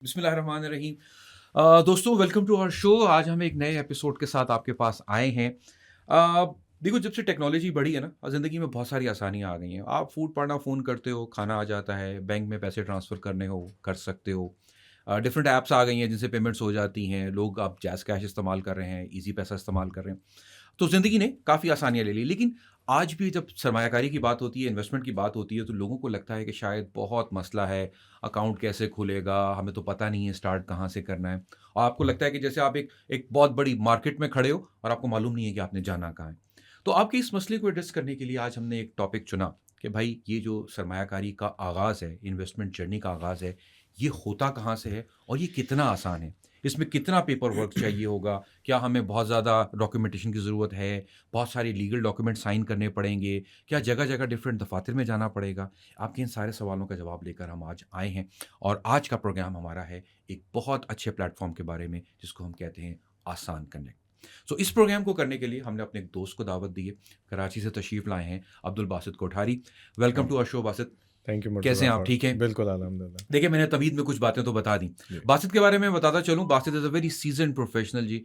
बिस्मिल्लाहिर्रहमानिर्रहीम। दोस्तों, welcome to our show. आज हम एक नए एपिसोड के साथ आपके पास आए हैं। देखो, जब से टेक्नोलॉजी बढ़ी है ना, ज़िंदगी में बहुत सारी आसानियाँ आ गई हैं। आप फूड पढ़ना फ़ोन करते हो, खाना आ जाता है, बैंक में पैसे ट्रांसफ़र करने हो कर सकते हो। डिफरेंट ऐप्स आ गई हैं जिनसे पेमेंट्स हो जाती हैं। लोग अब जैज़ कैश इस्तेमाल कर रहे हैं, ईज़ी पैसा इस्तेमाल कर रहे हैं। तो ज़िंदगी ने काफ़ी आसानियाँ ले ली। लेकिन आज भी जब सरमायाकारी की बात होती है, इन्वेस्टमेंट की बात होती है, तो लोगों को लगता है कि शायद बहुत मसला है, अकाउंट कैसे खुलेगा, हमें तो पता नहीं है स्टार्ट कहाँ से करना है। और आपको लगता है कि जैसे आप एक एक बहुत बड़ी मार्केट में खड़े हो और आपको मालूम नहीं है कि आपने जाना कहाँ है। तो आपके इस मसले को एड्रेस करने के लिए आज हमने एक टॉपिक चुना कि भाई ये जो सरमायाकारी का आगाज़ है, इन्वेस्टमेंट जर्नी का आगाज़ है, ये होता कहाँ से है और ये कितना आसान है? इसमें कितना पेपर वर्क चाहिए होगा? क्या हमें बहुत ज़्यादा डॉक्यूमेंटेशन की ज़रूरत है? बहुत सारे लीगल डॉक्यूमेंट साइन करने पड़ेंगे? क्या जगह-जगह डिफरेंट दफ़ातर में जाना पड़ेगा? आपके इन सारे सवालों का जवाब लेकर हम आज आए हैं और आज का प्रोग्राम हमारा है एक बहुत अच्छे प्लेटफ़ॉर्म के बारे में जिसको हम कहते हैं आसान कनेक्ट। सो इस प्रोग्राम को करने के लिए हमने अपने एक दोस्त को दावत दी है। कराची से तशरीफ़ लाए हैं Abdul Basit Kothari. Welcome to our show Basit. Thank you कैसे मुर्तज़ा हैं आप? फॉर ठीक हैं? बिल्कुल अल्हम्दुलिल्लाह। देखिए, मैंने तमीद में कुछ बातें तो बता दी। जी। बासित के बारे में बताता चलूँ, Basit is a very seasoned professional ji.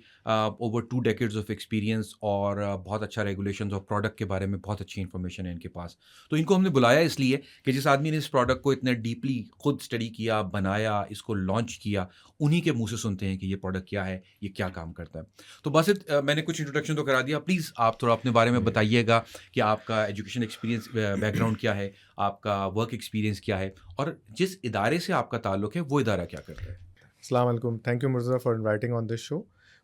Over 2 decades of experience और बहुत अच्छा रेगुलेशंस और प्रोडक्ट के बारे में बहुत अच्छी इन्फॉर्मेशन है इनके पास। तो इनको हमने बुलाया इसलिए कि जिस आदमी ने इस प्रोडक्ट को इतने डीपली खुद स्टडी किया, बनाया, इसको लॉन्च किया, उन्हीं के मुँह से सुनते हैं कि ये प्रोडक्ट क्या है, ये क्या काम करता है। तो बासित, मैंने कुछ इंट्रोडक्शन तो करा दिया। प्लीज़ आप थोड़ा अपने बारे में जी। बताइएगा कि आपका एजुकेशन एक्सपीरियंस बैकग्राउंड क्या है, आपका वर्क एक्सपीरियंस क्या है और जिस इदारे से आपका ताल्लुक है, वो इदारा क्या करता है? अस्सलाम वालेकुम। Thank you Murtaza for inviting on this show.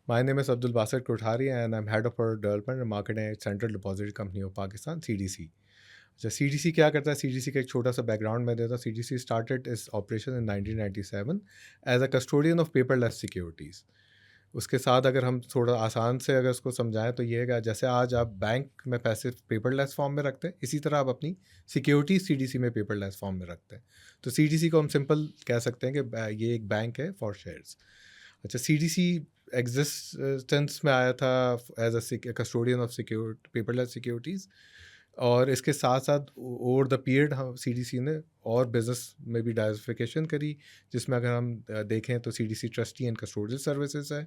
My name is Abdul Basit Kothari and I am head of product development and marketing at central depository company of Pakistan CDC. अच्छा, सीडीसी क्या करता है? सीडीसी का एक छोटा-सा बैकग्राउंड मैं देता हूँ। CDC started its operation in 1997 as a custodian of paperless securities. उसके साथ अगर हम थोड़ा आसान से अगर उसको समझाएँ तो ये है कि जैसे आज आप बैंक में पैसे पेपरलेस फॉर्म में रखते हैं, इसी तरह आप अपनी सिक्योरिटी सीडीसी में पेपरलेस फॉर्म में रखते हैं। तो सीडीसी को हम सिंपल कह सकते हैं कि ये एक बैंक है फॉर शेयर्स। अच्छा, सीडीसी एग्जिस्टेंस में आया था as a custodian of secure paperless securities, और इसके साथ साथ ओवर द पीरियड हम सीडीसी ने और बिजनेस में भी डाइवर्सिफिकेशन करी, जिसमें अगर हम देखें तो CDC trustee and custodial services है,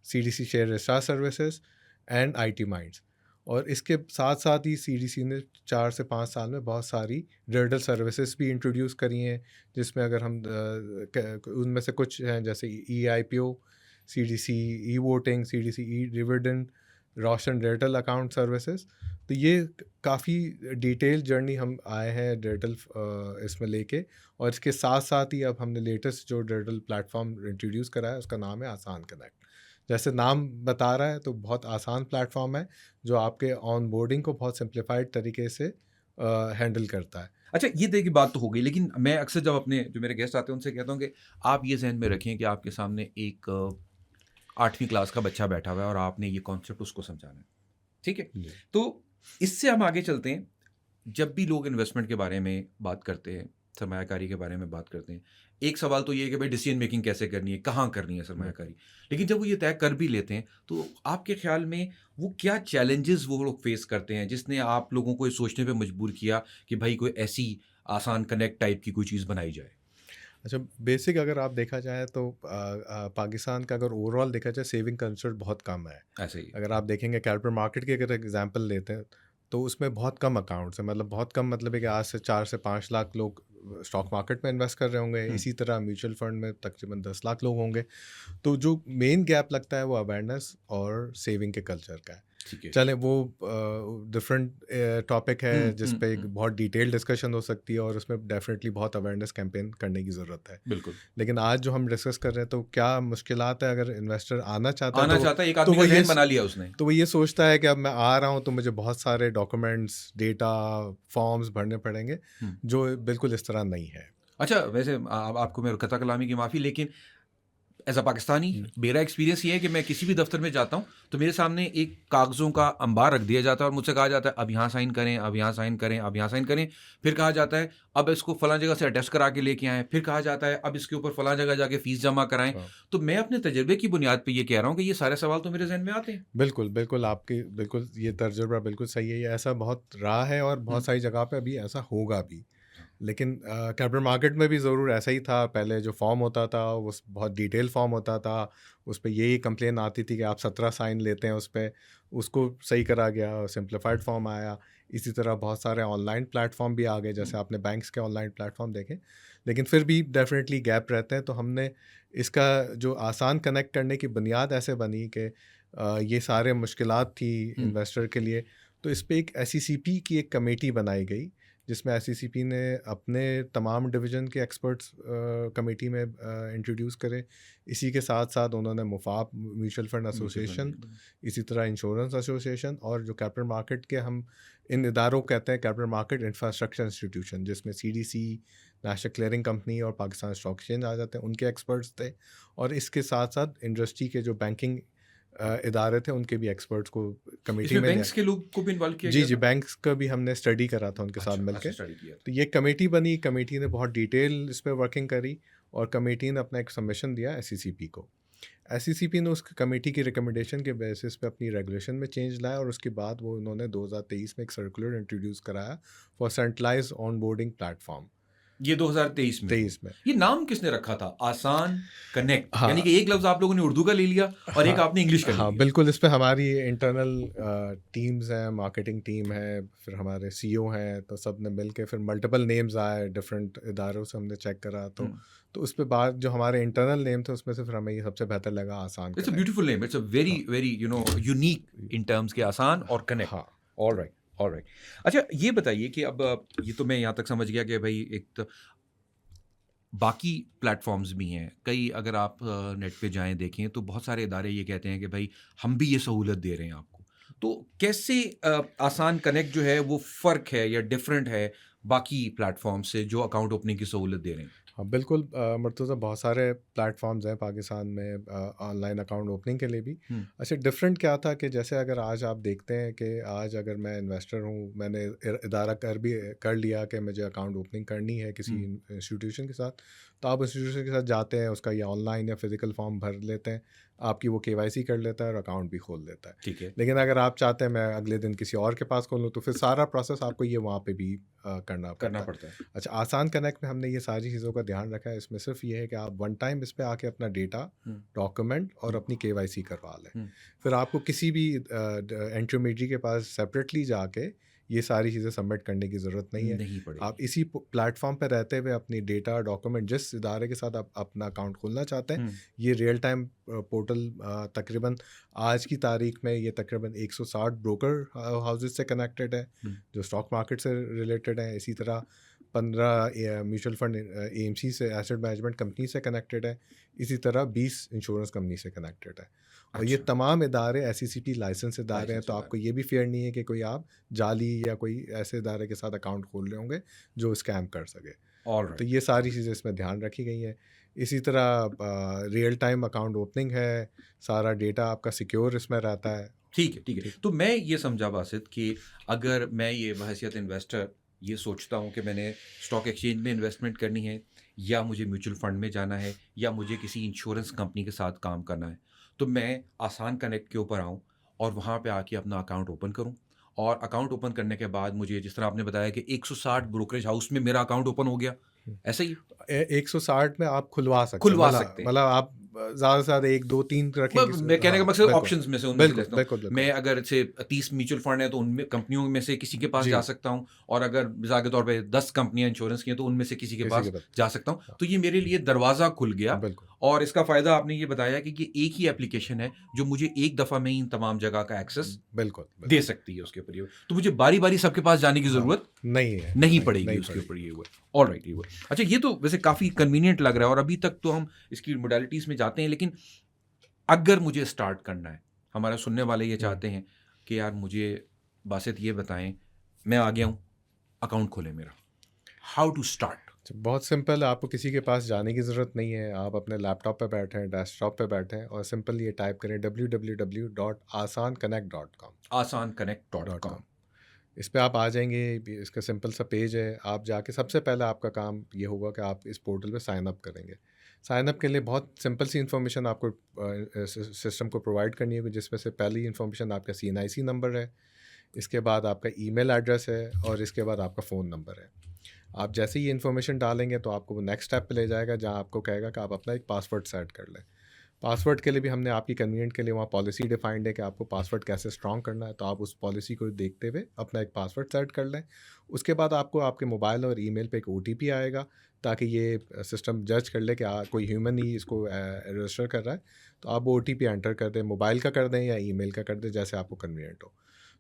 CDC share registrar services and IT minds. और इसके साथ साथ ही सीडीसी ने 4 से 5 साल में बहुत सारी डिजिटल सर्विसेज भी इंट्रोड्यूस करी हैं, जिसमें अगर हम उनमें से कुछ हैं जैसे e I P O, CDC e voting, CDC e dividend, Roshan digital account services. तो ये काफ़ी डिटेल जर्नी हम आए हैं डिजिटल इसमें लेके। और इसके साथ साथ ही अब हमने लेटेस्ट जो डिजिटल प्लेटफॉर्म इंट्रोड्यूस करा है उसका नाम है आसान कनेक्ट। जैसे नाम बता रहा है, तो बहुत आसान प्लेटफॉर्म है जो आपके ऑन बोर्डिंग को बहुत सिंप्लीफाइड तरीके से हैंडल करता है। अच्छा, ये देखिए बात तो हो गई, लेकिन मैं अक्सर जब अपने जो मेरे गेस्ट आते हैं उनसे कहता हूँ कि आप ये ज़हन में रखें कि आपके सामने एक 8वीं क्लास का बच्चा बैठा हुआ है और आपने ये कॉन्सेप्ट उसको समझाना है। ठीक है? जी। तो इससे हम आगे चलते हैं। जब भी लोग इन्वेस्टमेंट के बारे में बात करते हैं, सरमायाकारी के बारे में बात करते हैं, एक सवाल तो ये है कि भाई डिसीजन मेकिंग कैसे करनी है, कहाँ करनी है सरमायाकारी। लेकिन जब वो ये तय कर भी लेते हैं, तो आपके ख़्याल में वो क्या चैलेंजेज़ वो लोग फेस करते हैं, जिसने आप लोगों को ये सोचने पे मजबूर किया कि भाई कोई ऐसी आसान कनेक्ट टाइप की कोई चीज़ बनाई जाए? अच्छा, बेसिक अगर आप देखा जाए तो पाकिस्तान का अगर ओवरऑल देखा जाए सेविंग कल्चर बहुत कम है। ऐसे ही। अगर आप देखेंगे कैपिटल मार्केट की अगर एग्जांपल लेते हैं, तो उसमें बहुत कम अकाउंट्स हैं। मतलब बहुत कम, मतलब है कि आज से 4 से 5 लाख लोग स्टॉक मार्केट में इन्वेस्ट कर रहे होंगे। हुँ, इसी तरह म्यूचुअल फंड में तकरीबन 10 लाख लोग होंगे। तो जो मेन गैप लगता है वो अवेयरनेस और सेविंग के कल्चर का है। ठीक है। चलें, वो डिफरेंट टॉपिक हुँ, है जिस हुँ, पे एक हुँ। बहुत डिटेल डिस्कशन हो सकती है, और उसमें डेफिनेटली बहुत अवेयरनेस कैंपेन करने की ज़रूरत है। बिल्कुल। लेकिन आज जो हम डिस्कस कर रहे हैं, तो क्या मुश्किलात है अगर इन्वेस्टर आना चाहता है, आना चाहता है, एक तो आदमी वो का ये ज़हन बना लिया उसने। तो वो ये सोचता है कि अब मैं आ रहा हूँ तो मुझे बहुत सारे डॉक्यूमेंट्स, डेटा, फॉर्म्स भरने पड़ेंगे, हुँ। जो बिल्कुल इस तरह नहीं है। अच्छा, वैसे आपको मेरे कता कलामी की माफ़ी, लेकिन एज़ अ पाकिस्तानी मेरा एक्सपीरियंस ये है कि मैं किसी भी दफ़्तर में जाता हूँ, तो मेरे सामने एक कागज़ों का अंबार रख दिया जाता है और मुझसे कहा जाता है, "अब यहाँ साइन करें, अब यहाँ साइन करें, अब यहाँ साइन करें।" फिर कहा जाता है, "अब इसको फलाँ जगह से अटेस्ट करा के लेके आएँ।" फिर कहा जाता है, "अब इसके ऊपर फलाँ जगह जाके फ़ीस जमा कराएँ।" हाँ, तो मैं अपने तजुर्बे की बुनियाद पे ये कह रहा हूँ कि ये सारे सवाल तो मेरे ज़हन में आते हैं। बिल्कुल, बिल्कुल, आपकी बिल्कुल ये तजुर्बा बिल्कुल सही है। ये ऐसा बहुत रहा है और हुँ, बहुत सारी जगह पे अभी ऐसा होगा भी। लेकिन कैपिटल मार्केट में भी ज़रूर ऐसा ही था। पहले जो फॉर्म होता था वो बहुत डिटेल फॉर्म होता था। उस पे यही कंप्लेन आती थी कि आप 17 साइन लेते हैं उस पे, उसको सही करा गया, सिंप्लीफाइड फॉर्म आया। इसी तरह बहुत सारे ऑनलाइन प्लेटफॉर्म भी आ गए, जैसे आपने बैंक्स के ऑनलाइन प्लेटफॉर्म देखे। लेकिन फिर भी डेफिनेटली गैप रहते हैं, तो हमने इसका जो आसान कनेक्ट करने की बुनियाद ऐसे बनी कि ये सारे मुश्किलात थी इन्वेस्टर के लिए, तो इस पे एक SECP की एक कमेटी बनाई गई, जिसमें SECP ने अपने तमाम डिवीज़न के एक्सपर्ट्स कमेटी में इंट्रोड्यूस करे। इसी के साथ साथ उन्होंने मुफाप म्यूचुअल फंड एसोसिएशन, इसी तरह इंश्योरेंस एसोसिएशन, और जो कैपिटल मार्केट के हम इन इदारों को कहते हैं कैपिटल मार्केट इंफ्रास्ट्रक्चर इंस्टीट्यूशन, जिसमें CDC, नेशनल क्लियरिंग कंपनी और पाकिस्तान स्टॉक एक्सचेंज आ जाते हैं, उनके एक्सपर्ट्स थे। और इसके साथ साथ इंडस्ट्री के जो बैंकिंग इदारे थे उनके भी एक्सपर्ट्स को कमेटी इसमें में लिया। बैंक्स के लोग को भी इन्वॉल्व किया जी गया जी, था? बैंक्स का भी हमने स्टडी करा था उनके साथ अच्छा, मिलके। स्टडी किया था। तो ये कमेटी बनी, कमेटी ने बहुत डिटेल इस पे वर्किंग करी, और कमेटी ने अपना एक सबमिशन दिया SECP को। SECP ने उस कमेटी की रिकमेंडेशन के बेसिस पे अपनी रेगुलेशन में चेंज लाया, और उसके बाद वो उन्होंने 2023 में एक सर्कुलर इंट्रोड्यूस कराया फॉर सेंट्रलाइज्ड ऑनबोर्डिंग प्लेटफॉर्म। ये 2023 में 23 में। ये नाम किसने रखा था? आसान कनेक्ट, हाँ। यानी कि एक लफ्ज आप लोगों ने उर्दू का ले लिया और एक हाँ, आपने इंग्लिश का ले हाँ लिया। बिल्कुल। इस पे हमारी इंटरनल टीम्स हैं, मार्केटिंग टीम है, फिर हमारे CEO हैं, तो सब ने मिल के फिर मल्टीपल नेम्स आए डिफरेंट इदारों से, हमने चेक करा। तो उस पे बाद जो हमारे इंटरनल नेम थे उसमें से फिर हमें ये सबसे बेहतर लगा आसान it's a connect. Beautiful name, it's a very very unique in terms के आसान और कनेक्ट। हाँ। Alright, alright. अच्छा, ये बताइए कि अब ये तो मैं यहाँ तक समझ गया कि भाई एक तो बाकी प्लेटफॉर्म्स भी हैं कई, अगर आप नेट पे जाएं देखें तो बहुत सारे इदारे ये कहते हैं कि भाई हम भी ये सहूलत दे रहे हैं आपको। तो कैसे आसान कनेक्ट जो है वो फ़र्क है या डिफरेंट है बाकी प्लेटफॉर्म से जो अकाउंट ओपनिंग की सहूलत दे रहे हैं? हाँ बिल्कुल। मर्तुज़ा बहुत सारे प्लेटफॉर्म्स हैं पाकिस्तान में ऑनलाइन अकाउंट ओपनिंग के लिए भी। हम्म, अच्छा, डिफरेंट क्या था कि जैसे अगर आज आप देखते हैं कि आज अगर मैं इन्वेस्टर हूँ, मैंने इदारा कर लिया कि मुझे अकाउंट ओपनिंग करनी है किसी इंस्टीट्यूशन के साथ, तो आप इंस्टीट्यूशन के साथ जाते हैं, उसका या ऑनलाइन या फिजिकल फॉर्म भर लेते हैं, आपकी वो KYC कर लेता है और अकाउंट भी खोल देता है। ठीक है। लेकिन अगर आप चाहते हैं मैं अगले दिन किसी और के पास खोलूँ, तो फिर सारा प्रोसेस आपको ये वहाँ पे भी करना करना पड़ता है। पड़ता है। अच्छा, आसान कनेक्ट में हमने ये सारी चीज़ों का ध्यान रखा है। इसमें सिर्फ ये है कि आप वन टाइम इस पे आके अपना डेटा, डॉक्यूमेंट और अपनी KYC करवा लें। फिर आपको किसी भी इंटरमीडिएट के पास सेपरेटली जाके ये सारी चीज़ें सबमिट करने की ज़रूरत नहीं है। नहीं पड़ेगी। आप इसी प्लेटफॉर्म पे रहते हुए अपनी डेटा, डॉक्यूमेंट, जिस इदारे के साथ आप अपना अकाउंट खोलना चाहते हैं, ये रियल टाइम पोर्टल तकरीबन आज की तारीख में ये तकरीबन 160 ब्रोकर हाउसेज से कनेक्टेड है, जो स्टॉक मार्केट से रिलेटेड है। इसी तरह 15 म्यूचुअल फंड AMC से, एसेट मैनेजमेंट कंपनी से कनेक्टेड है। इसी तरह 20 इंश्योरेंस कंपनी से कनेक्टेड है। और ये तमाम इदारे SECP लाइसेंस इदारे हैं, तो आपको ये भी फेयर नहीं है कि कोई आप जाली या कोई ऐसे इदारे के साथ अकाउंट खोल रहे होंगे जो स्कैम कर सके। तो ये सारी चीज़ें इसमें ध्यान रखी गई हैं। इसी तरह रियल टाइम अकाउंट ओपनिंग है, सारा डेटा आपका सिक्योर इसमें रहता है। ठीक है, ठीक है। तो मैं ये समझा बासित कि अगर मैं ये बहैसियत इन्वेस्टर ये सोचता हूँ कि मैंने स्टॉक एक्सचेंज में इन्वेस्टमेंट करनी है, या मुझे म्यूचुअल फंड में जाना है, या मुझे किसी इंश्योरेंस कंपनी के साथ काम करना है, तो मैं आसान कनेक्ट के ऊपर आऊँ और वहाँ पे आके अपना अकाउंट ओपन करूँ। और अकाउंट ओपन करने के बाद मुझे, जिस तरह आपने बताया कि 160 ब्रोकरेज हाउस में मेरा अकाउंट ओपन हो गया, ऐसा ही 160 में आप खुलवा सकते हैं। खुलवा सकते हैं। मतलब आप ज़्यादा से ज़्यादा 1, 2, 3 रखेंगे। मैं कहने का हाँ, मकसद बिल्कुल, ऑप्शंस में से उनमें से बिल्कुल, लेता हूँ। बिल्कुल। मैं अगर से 30 म्यूचुअल फंड है तो उनमें कंपनियों में से किसी के पास जी। जा सकता हूँ, और अगर मिसाल के तौर पे 10 कंपनियां इंश्योरेंस की हैं तो उनमें से किसी के किसी पास के पास। जा सकता हूँ। तो ये मेरे लिए दरवाज़ा खुल गया। बिल्कुल। और इसका फ़ायदा आपने ये बताया कि ये एक ही एप्लीकेशन है जो मुझे एक दफ़ा में ही इन तमाम जगह का एक्सेस बिल्कुल, दे सकती है उसके ऊपर ये। तो मुझे बारी-बारी सबके पास जाने की ज़रूरत नहीं है, नहीं पड़ेगी उसके ऊपर ये हुआ। ऑलराइट, ये हुआ। अच्छा, ये तो वैसे काफ़ी कन्वीनियंट लग रहा है, और अभी तक तो हम इसकी मोडालिटीज़ में जाते हैं, लेकिन अगर मुझे स्टार्ट करना है, हमारे सुनने वाले ये चाहते हैं कि यार मुझे बासित ये बताएं, मैं आ गया हूँ, अकाउंट खोले मेरा, हाउ टू स्टार्ट? बहुत सिंपल है, आपको किसी के पास जाने की ज़रूरत नहीं है। आप अपने लैपटॉप पे बैठें, डेस्कटॉप पे बैठें, और सिंपल ये टाइप करें www.asanconnect.com। asanconnect.com। इस पे आप आ जाएंगे। इसका सिंपल सा पेज है। आप जाके सबसे पहले आपका काम ये होगा कि आप इस पोर्टल पे साइन अप करेंगे। साइन अप के लिए बहुत सिंपल सी इन्फॉर्मेशन आपको सिस्टम को प्रोवाइड करनी होगी, जिसमें से पहली इन्फॉर्मेशन आपका CNIC नंबर है, इसके बाद आपका ईमेल एड्रेस है, और इसके बाद आपका फ़ोन नंबर है। आप जैसे ही ये इन्फॉर्मेशन डालेंगे तो आपको वो नेक्स्ट स्टेप पे ले जाएगा, जहाँ आपको कहेगा कि आप अपना एक पासवर्ड सेट कर लें। पासवर्ड के लिए भी हमने आपकी कन्वीनियंट के लिए वहाँ पॉलिसी डिफाइंड है कि आपको पासवर्ड कैसे स्ट्रॉन्ग करना है, तो आप उस पॉलिसी को देखते हुए अपना एक पासवर्ड सेट कर लें। उसके बाद आपको आपके मोबाइल और ईमेल पे एक ओटीपी आएगा, ताकि ये सिस्टम जज कर ले कि कोई ह्यूमन ही इसको रजिस्टर कर रहा है। तो आप वो ओटीपी एंटर कर दें, मोबाइल का कर दें या ईमेल का कर दें, जैसे आपको कन्वीनियंट हो।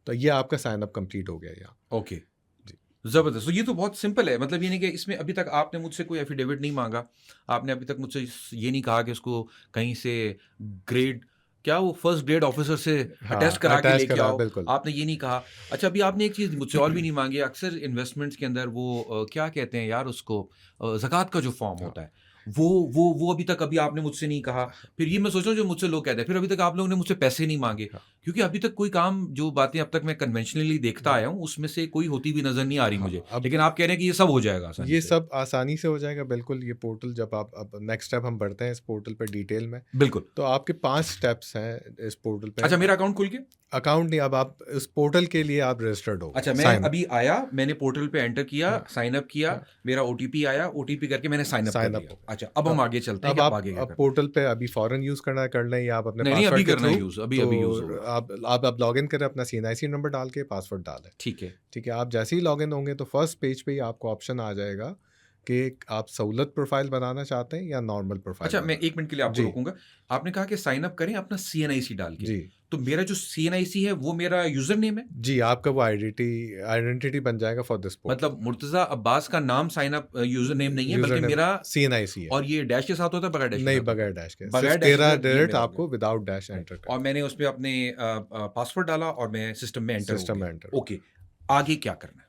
तो ये आपका साइन अप कंप्लीट हो गया यहाँ। ओके, जी। ज़बरदस्त। तो ये तो बहुत सिंपल है, मतलब ये नहीं कि इसमें अभी तक आपने मुझसे कोई एफिडेविट नहीं मांगा, आपने अभी तक मुझसे ये नहीं कहा कि उसको कहीं से ग्रेड, क्या वो फर्स्ट ग्रेड ऑफिसर से हाँ, अटेस्ट करा के अटैच लेके करा, आओ, बिल्कुल। आपने ये नहीं कहा। अच्छा, अभी आपने एक चीज़ मुझसे और भी नहीं मांगी, अक्सर इन्वेस्टमेंट्स के अंदर वो क्या कहते हैं यार उसको, ज़कात का जो फॉर्म हाँ, होता है, वो अभी तक अभी आपने मुझसे नहीं कहा। फिर ये मैं सोच रहा हूँ जो मुझसे लोग कहते हैं, फिर अभी तक आप लोगों ने मुझसे पैसे नहीं मांगे, हाँ, क्योंकि अभी तक कोई काम, जो बातें अब तक मैं कन्वेंशनली देखता हाँ, आया हूँ, उसमें से कोई होती भी नज़र नहीं आ रही हाँ। मुझे। अब लेकिन आप कह रहे हैं कि ये सब हो जाएगा आसानी ये से। सब आसानी से हो जाएगा, बिल्कुल। ये पोर्टल जब आप अब नेक्स्ट स्टेप हम बढ़ते हैं इस पोर्टल पे डिटेल में, बिल्कुल। तो आपके 5 स्टेप्स हैं इस पोर्टल पे। अच्छा, मेरा अकाउंट खुल गया? अकाउंट नहीं, अब आप इस पोर्टल के लिए आप रजिस्टर्ड हो गए, अच्छा, मैं साइन अप। अभी आया, मैंने पोर्टल पे एंटर किया, हाँ, साइन अप किया, हाँ, मेरा ओटीपी आया, ओटीपी करके मैंने साइन अप कर साइन अप लिया। हो गए। अच्छा, अब हम अब आगे चलते हैं अब कि अब आप आगे क्या अब करना है? पोर्टल पे अभी फ़ौरन यूज़ करना है कर लें, या आप अपने नहीं, नहीं, अभी पासवर्ड के करना है थ्रू। यूज़, अभी तो अभी यूज़ होगा। आप लॉगिन करें, अपना सीएनआईसी नंबर डाल के पासवर्ड डालें। ठीक है। ठीक है, आप जैसे ही लॉगिन होंगे तो फर्स्ट पेज पे ही आपको ऑप्शन आ जाएगा कि आप सहूलत प्रोफाइल बनाना चाहते हैं या नॉर्मल प्रोफाइल अच्छा, मैं बनाना। 1 मिनट के लिए आपको जी, रोकूँगा। आपने कहा कि साइन अप करें अपना सीएनआईसी डाल के। जी, तो मेरा जो सीएनआईसी है वो मेरा यूज़र नेम है? जी, आपका वो आइडेंटिटी बन जाएगा फॉर दिस पोर्टल। मतलब मुर्तज़ा अब्बास का नाम साइन अप यूज़र नेम नहीं है, यूज़र बल्कि नेम मेरा, सीएनआईसी है। और ये डैश के साथ होता है, बगैर डैश के नहीं, साथ होता बगैर है? डैश के, बगैर सिर्फ डैश के 13 साथ ये डिजिट मेरा हो गया। आपको विदाउट डैश राइट, एंटर और करना मैंने उसपे अपने पासवर्ड डाला और मैं सिस्टम में है, एंटर हो सिस्टम में गया। एंटर हो ओके, गया। आगे क्या करना है?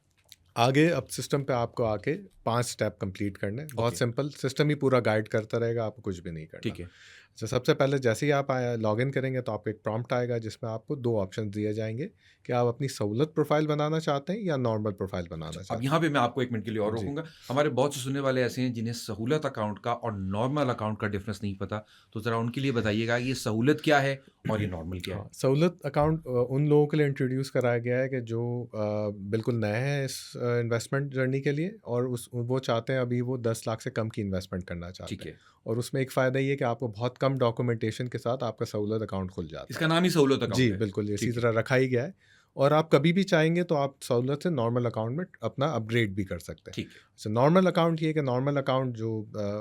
आगे अब सिस्टम पे आपको आके 5 स्टेप कंप्लीट करने हैं। बहुत ओके, सिंपल, सिस्टम ही पूरा गाइड करता रहेगा, आपको कुछ भी नहीं करना। ठीक है। अच्छा, सबसे पहले जैसे ही आप लॉगिन करेंगे तो आपको एक प्रॉम्प्ट आएगा, जिसमें आपको 2 ऑप्शन दिए जाएंगे कि आप अपनी सहूलत प्रोफाइल बनाना चाहते हैं या नॉर्मल प्रोफाइल बनाना अब चाहते यहाँ पे मैं आपको 1 मिनट के लिए और हैं। जी। रोकूँगा। हमारे बहुत से सुनने वाले ऐसे हैं जिन्हें सहूलत अकाउंट का और नॉर्मल अकाउंट का डिफ़रेंस नहीं पता। तो ज़रा उनके लिए बताइएगा, ये सहूलत क्या है और ये नॉर्मल क्या है? हाँ, सहूलत अकाउंट उन लोगों के लिए इंट्रोड्यूस कराया गया है कि जो बिल्कुल नए हैं इस इन्वेस्टमेंट जर्नी के लिए, और वो चाहते हैं, अभी वो 10 लाख से कम की इन्वेस्टमेंट करना चाहते ठीक हैं। है। और उसमें एक फ़ायदा ये है कि आपको बहुत कम डॉक्यूमेंटेशन के साथ आपका सहूलत अकाउंट खुल जाता इसका है। नाम ही सहूलत जी, अकाउंट है। बिल्कुल, इसी ठीक है, तरह रखा ही गया है। और आप कभी भी चाहेंगे तो आप सहूलत से नॉर्मल अकाउंट में अपना अपग्रेड भी कर सकते हैं। ठीक है। अच्छा, नॉर्मल अकाउंट ये है कि नॉर्मल अकाउंट जो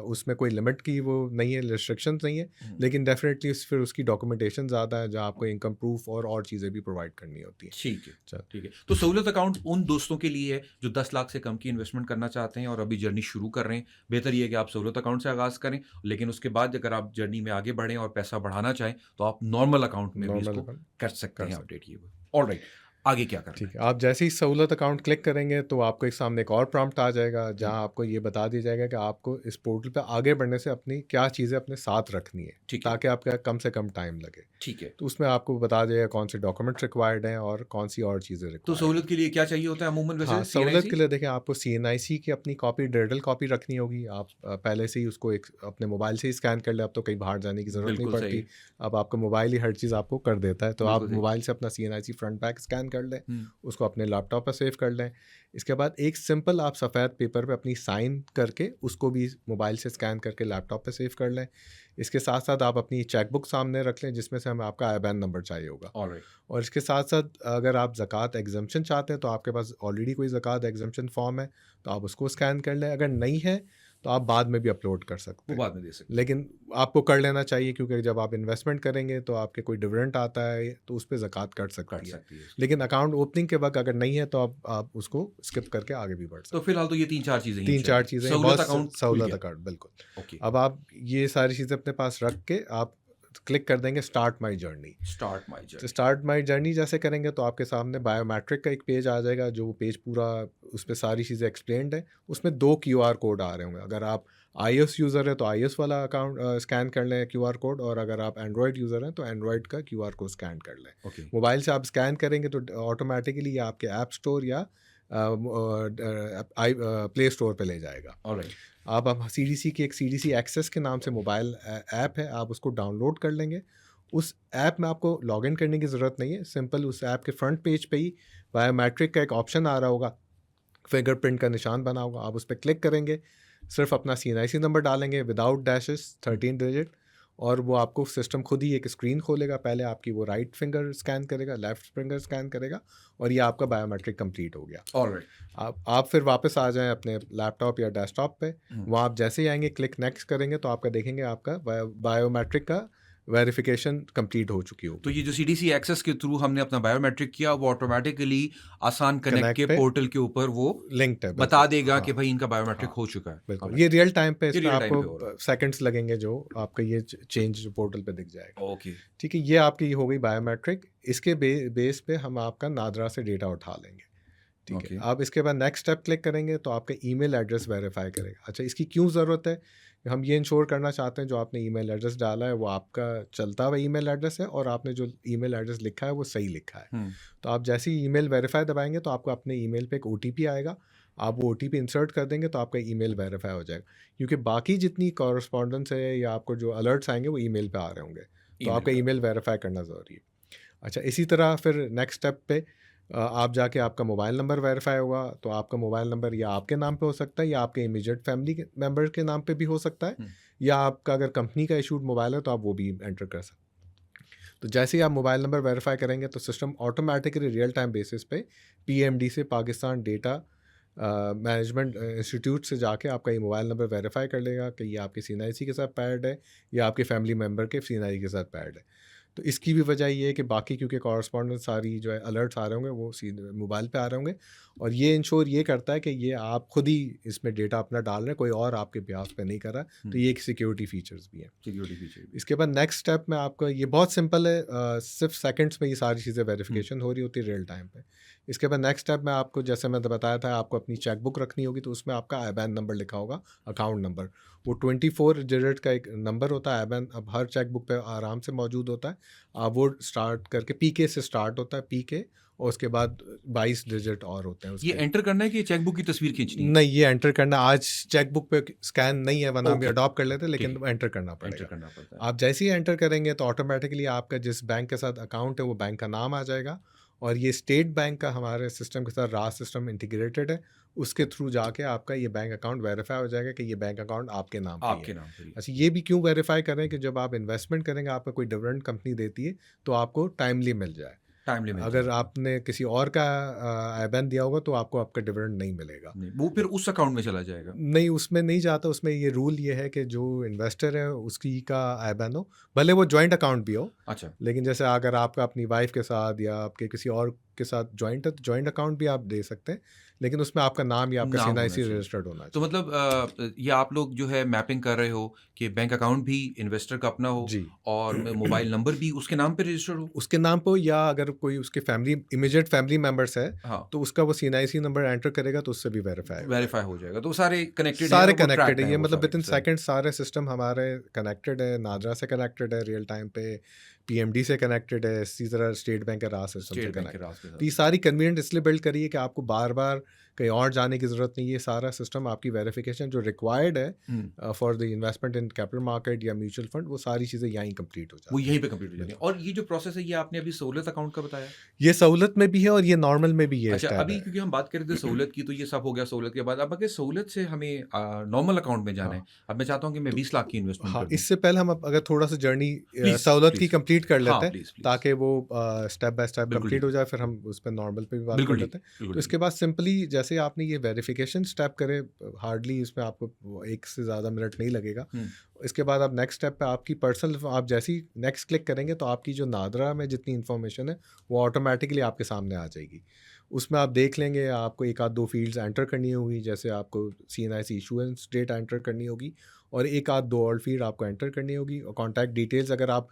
उसमें कोई लिमिट की वो नहीं है, रिस्ट्रिक्शंस नहीं है, हुँ, लेकिन डेफ़िनेटली फिर उसकी डॉक्यूमेंटेशन ज़्यादा है, जहाँ आपको इनकम प्रूफ और चीज़ें भी प्रोवाइड करनी होती हैं। ठीक है, अच्छा, ठीक है। तो सहूलत अकाउंट उन दोस्तों के लिए है जो 10 लाख से कम की इन्वेस्टमेंट करना चाहते हैं और अभी जर्नी शुरू कर रहे हैं। बेहतर ये है कि आप सहूलत अकाउंट से आगाज़ करें, लेकिन उसके बाद अगर आप जर्नी में आगे बढ़ें और पैसा बढ़ाना चाहें, तो आप नॉर्मल अकाउंट में भी नॉर्मल इसको अकाउंट कर सकते कर हैं सकते अपडेट ये वो। ऑलराइट, आगे क्या करना ठीक है? है, आप जैसे ही सहूलत अकाउंट क्लिक करेंगे तो आपको एक सामने एक और प्रॉम्प्ट आ जाएगा, हुँ, जहाँ आपको ये बता दिया जाएगा कि आपको इस पोर्टल पे आगे बढ़ने से अपनी क्या चीज़ें अपने साथ रखनी है, ठीक है, ताकि आपका कम से कम टाइम लगे। ठीक है। तो उसमें आपको बता दिया कौन से डॉक्यूमेंट रिक्वायर्ड हैं और कौन सी और चीज़ें तो रिक्वायर्ड हैं। सहूलत के लिए क्या चाहिए होता है अमूमन वैसे हाँ, सहूलत सीएनआईसी? के लिए देखें, आपको सीएनआईसी की अपनी कॉपी, डिजिटल कॉपी रखनी होगी। आप पहले से ही उसको एक अपने मोबाइल से ही स्कैन कर लें, अब तो कहीं बाहर जाने की ज़रूरत नहीं बिल्कुल सही। पड़ती। अब आपका मोबाइल ही हर चीज़ आपको कर देता है, तो आप बिल्कुल सही। मोबाइल से अपना सीएनआईसी फ्रंट बैक स्कैन कर लें, हुँ, उसको अपने लैपटॉप पर सेव कर लें। इसके बाद एक सिंपल आप सफ़ेद पेपर पे अपनी साइन करके उसको भी मोबाइल से स्कैन करके लैपटॉप पे सेव कर लें। इसके साथ-साथ आप अपनी चेकबुक सामने रख लें, जिसमें से हमें आपका आईबैन नंबर चाहिए होगा। ऑलराइट। और इसके साथ-साथ अगर आप ज़कात एग्ज़म्पशन चाहते हैं, तो आपके पास ऑलरेडी कोई ज़कात एग्ज़म्पशन फ़ॉर्म है, तो आप उसको स्कैन कर लें। अगर नहीं है, तो आप बाद में भी अपलोड कर सकते वो हैं। बाद में दे सकते हैं। लेकिन आपको कर लेना चाहिए, क्योंकि जब आप इन्वेस्टमेंट करेंगे तो आपके कोई डिविडेंड आता है, तो उस पे ज़कात कट काट सकती है। सकती है। लेकिन अकाउंट ओपनिंग के वक़्त अगर नहीं है, तो आप उसको स्किप करके आगे भी बढ़ सकते तो हैं। फिलहाल तो ये 3-4 चीज़ें ही 3-4 चाहिए। चीज़ें हैं, सहूलत बहुत अकाउंट खुल सहूलत गया। अकाउंट, बिल्कुल। ओके, अब आप ये सारी चीज़ें अपने पास रख के आप क्लिक कर देंगे start my journey. Start my तो जर्नी। स्टार्ट माई जर्नी जैसे करेंगे तो आपके सामने बायोमेट्रिक का एक पेज आ जाएगा, जो पेज पूरा उस पे सारी चीज़ें एक्सप्लेन्ड है। उसमें 2 क्यूआर कोड आ रहे होंगे। अगर आप iOS यूज़र है तो iOS वाला अकाउंट स्कैन कर लें क्यूआर कोड, और अगर आप एंड्रॉयड यूज़र हैं तो एंड्रॉयड का क्यूआर कोड स्कैन कर लें। ओके, मोबाइल से आप स्कैन करेंगे तो ऑटोमेटिकली ये आपके ऐप स्टोर या प्ले स्टोर पे ले जाएगा। ऑलराइट। आप सीडीसी की एक सीडीसी एक्सेस के नाम से मोबाइल ऐप है, आप उसको डाउनलोड कर लेंगे। उस ऐप में आपको लॉगिन करने की ज़रूरत नहीं है, सिंपल उस ऐप के फ्रंट पेज पे ही बायोमेट्रिक का एक ऑप्शन आ रहा होगा, फिंगरप्रिंट का निशान बना होगा, आप उस पर क्लिक करेंगे, सिर्फ अपना CNIC नंबर डालेंगे विदाउट डैशेस 13 डिजिट, और वो आपको सिस्टम खुद ही एक स्क्रीन खोलेगा। पहले आपकी वो राइट फिंगर स्कैन करेगा, लेफ्ट फिंगर स्कैन करेगा, और ये आपका बायोमेट्रिक कंप्लीट हो गया। ऑलराइट। आप फिर वापस आ जाएं अपने लैपटॉप या डेस्कटॉप पे, वहाँ आप जैसे ही आएंगे क्लिक नेक्स्ट करेंगे तो आपका देखेंगे आपका बायोमेट्रिक का वेरिफिकेशन कंप्लीट हो चुकी तो होगी। ये जो सीडीसी एक्सेस के थ्रू हमने अपना बायोमेट्रिक किया, वो ऑटोमेटिकली आसान कनेक्ट कनेक्ट के पे पोर्टल के ऊपर वो लिंक्ड है, बता बिल्कुल। देगा कि हाँ, भाई इनका बायोमेट्रिक हाँ, हो चुका है। बिल्कुल। ऑलराइट, ये रियल टाइम पे ये इसमें रियल टाइम पे हो आपको रहा सेकंड्स लगेंगे जो आपका ये चेंज पोर्टल पे दिख जाएगा। है। ओके। ठीक है, ये आपकी हो गई बायोमेट्रिक। इसके बेस पे हम आपका नादरा से डेटा उठा लेंगे। ठीक है, ओके। आप इसके बाद नेक्स्ट स्टेप क्लिक करेंगे तो आपका ईमेल एड्रेस वेरीफाई करेगा। अच्छा, इसकी क्यों ज़रूरत है? हम ये इंश्योर करना चाहते हैं जो आपने ईमेल एड्रेस डाला है वो आपका चलता हुआ ईमेल एड्रेस है, और आपने जो ईमेल एड्रेस लिखा है वो सही लिखा है। तो आप जैसे ही ईमेल वेरीफाई दबाएंगे तो आपको अपने ईमेल पे एक OTP आएगा, आप वो OTP इंसर्ट कर देंगे तो आपका ईमेल वेरीफाई हो जाएगा। क्योंकि बाकी जितनी कॉरस्पॉन्डेंस है या आपको जो अलर्ट्स आएंगे वो ईमेल पे आ रहे होंगे, तो ईमेल आपका पे। ईमेल वेरीफाई करना ज़रूरी है। अच्छा, इसी तरह फिर नेक्स्ट स्टेप पे आप जाके आपका मोबाइल नंबर वेरीफाई होगा, तो आपका मोबाइल नंबर या आपके नाम पे हो सकता है या आपके इमीडिएट फैमिली के मेम्बर के नाम पे भी हो सकता है, या आपका अगर कंपनी का इशूड मोबाइल है तो आप वो भी एंटर कर सकते हैं। तो जैसे ही आप मोबाइल नंबर वेरीफाई करेंगे तो system automatically real time basis पे PMD से, पाकिस्तान डेटा मैनेजमेंट इंस्टीट्यूट से जाके आपका ये मोबाइल नंबर वेरीफाई कर लेगा कि ये आपके CNIC के साथ पैड है या आपके फैमिली मेम्बर के CNIC के साथ पैड है। तो इसकी भी वजह ये है कि बाकी क्योंकि कॉरस्पॉन्डेंस सारी जो है अलर्ट्स आ रहे होंगे वो सीधे मोबाइल पे आ रहे होंगे, और ये इंश्योर ये करता है कि ये आप खुद ही इसमें डेटा अपना डाल रहे हैं, कोई और आपके ब्याज पे नहीं कर रहा है। तो ये एक सिक्योरिटी फीचर्स भी हैं। सिक्योरिटी फीचर भी। इसके बाद नेक्स्ट स्टेप में आपका ये बहुत सिंपल है, सिर्फ सेकंड्स में ये सारी चीज़ें वेरिफिकेशन हो रही होती है रियल टाइम पे। इसके बाद नेक्स्ट स्टेप में आपको, जैसे मैंने बताया था, आपको अपनी चेकबुक रखनी होगी, तो उसमें आपका IBAN नंबर लिखा होगा, अकाउंट नंबर। वो 24 डिजिट का एक नंबर होता है IBAN, अब हर चेकबुक पे आराम से मौजूद होता है। आप वो स्टार्ट करके PK से स्टार्ट होता है, PK, और उसके बाद 22 डिजिट और होते हैं ये उसके। एंटर करना है कि चेकबुक की तस्वीर खींचनी है? नहीं, ये एंटर करना आज चेकबुक पे स्कैन नहीं है, वरना हम ओके, अडॉप्ट कर लेते, ठीक लेकिन है। एंटर करना एंटर पड़ेगा। करना पड़ता है। आप जैसे ही एंटर करेंगे तो ऑटोमेटिकली आपका जिस बैंक के साथ अकाउंट है वो बैंक का नाम आ जाएगा, और ये स्टेट बैंक का हमारे सिस्टम के साथ राज सिस्टम इंटीग्रेटेड है, उसके थ्रू जाके आपका ये बैंक अकाउंट वेरीफाई हो जाएगा कि ये बैंक अकाउंट आपके नाम पे ही आपके है। नाम पर ही। अच्छा, ये भी क्यों वेरीफाई करें कि जब आप इन्वेस्टमेंट करेंगे, आपका कोई डिविडेंड कंपनी देती है तो आपको टाइमली मिल जाए। टाइमली मिल अगर जाए। आपने किसी और का IBAN दिया होगा तो आपको आपका डिविडेंड नहीं मिलेगा। नहीं, वो फिर उस अकाउंट में चला जाएगा। नहीं, उसमें नहीं जाता। उसमें ये रूल ये है कि जो इन्वेस्टर है उसकी का IBAN हो, भले वो जॉइंट अकाउंट भी हो, अच्छा। लेकिन जैसे अगर आपका अपनी वाइफ के साथ या आपके किसी और के साथ जॉइंट है तो जॉइंट अकाउंट भी आप दे सकते हैं, लेकिन उसमें आपका नाम या आपका नाम होना CNIC चाहिए। रजिस्टर्ड होना तो चाहिए। मतलब ये आप लोग जो है मैपिंग कर रहे हो कि बैंक अकाउंट भी इन्वेस्टर का अपना हो जी। और मोबाइल नंबर भी उसके नाम पे रजिस्टर्ड हो? उसके नाम पे हो, या अगर कोई उसके फैमिली इमीडिएट फैमिली मेंबर्स है हाँ, तो उसका वो CNIC नंबर एंटर करेगा तो उससे भी वेरीफाई होगा। वेरीफाई हो जाएगा। तो सारे कनेक्टेड हैं सारे और वो कनेक्टेड ट्रैक्ड है हैं ये, वो मतलब सारे विद इन सारे। सेकंड सारे सिस्टम हमारे कनेक्टेड है, नादरा से कनेक्टेड है रियल टाइम पे, PMD से कनेक्टेड है, इसी तरह स्टेट बैंक के राज सिस्टम से स्टेट बैंक के कनेक्टेड। राज के तो ये साथ। सारी कन्वीनियंट इसलिए बिल्ड करी है कि आपको बार बार कहीं और जाने की ज़रूरत नहीं है। ये सारा सिस्टम आपकी वेरिफिकेशन जो रिक्वायर्ड है for the investment in capital market या म्यूचुअल फंड, वो सारी चीज़ें यहीं कंप्लीट हो वो जाती यहीं पे कंप्लीट हो जाती है। और ये जो प्रोसेस है ये आपने अभी सहूलियत अकाउंट का बताया? है। ये सहूलत में भी है और ये नॉर्मल में भी ये अच्छा, स्टेप अभी है। क्योंकि हम बात कर रहे थे सहूलियत की, तो ये सब हो गया सहूलियत के बाद। अब अगर सहूलियत से हमें नॉर्मल अकाउंट में जाना हाँ, है, अब मैं चाहता हूँ कि मैं तो 20 लाख की इन्वेस्टमेंट हाँ, कर दूँ। इससे पहले हम अगर थोड़ा सा जर्नी प्लीज़, सहूलत की प्लीज़। कंप्लीट कर हाँ, लेते हैं, प्लीज़, प्लीज़। ताकि वो स्टेप बाय स्टेप बिल्कुल कंप्लीट ठीक हो है। जाए, फिर हम उस पर नॉर्मल पे भी बात कर बिल्कुल लेते ठीक, हैं। बिल्कुल तो ठीक। इसके बाद सिंपली जैसे आपने ये वेरिफिकेशन स्टेप करे, हार्डली इसमें आपको एक से ज़्यादा मिनट नहीं लगेगा। हुँ, इसके बाद आप नेक्स्ट स्टेप पे आपकी पर्सनल, आप जैसे ही नेक्स्ट क्लिक करेंगे तो आपकी जो नादरा में जितनी इन्फॉर्मेशन है वो ऑटोमेटिकली आपके सामने आ जाएगी। उसमें आप देख लेंगे, आपको एक आध दो फील्ड्स एंटर करनी होगी, जैसे आपको CNIC इशुएंस डेट एंटर करनी होगी, और एक आध दो और फील्ड आपको एंटर करनी होगी, और कॉन्टैक्ट डिटेल्स अगर आप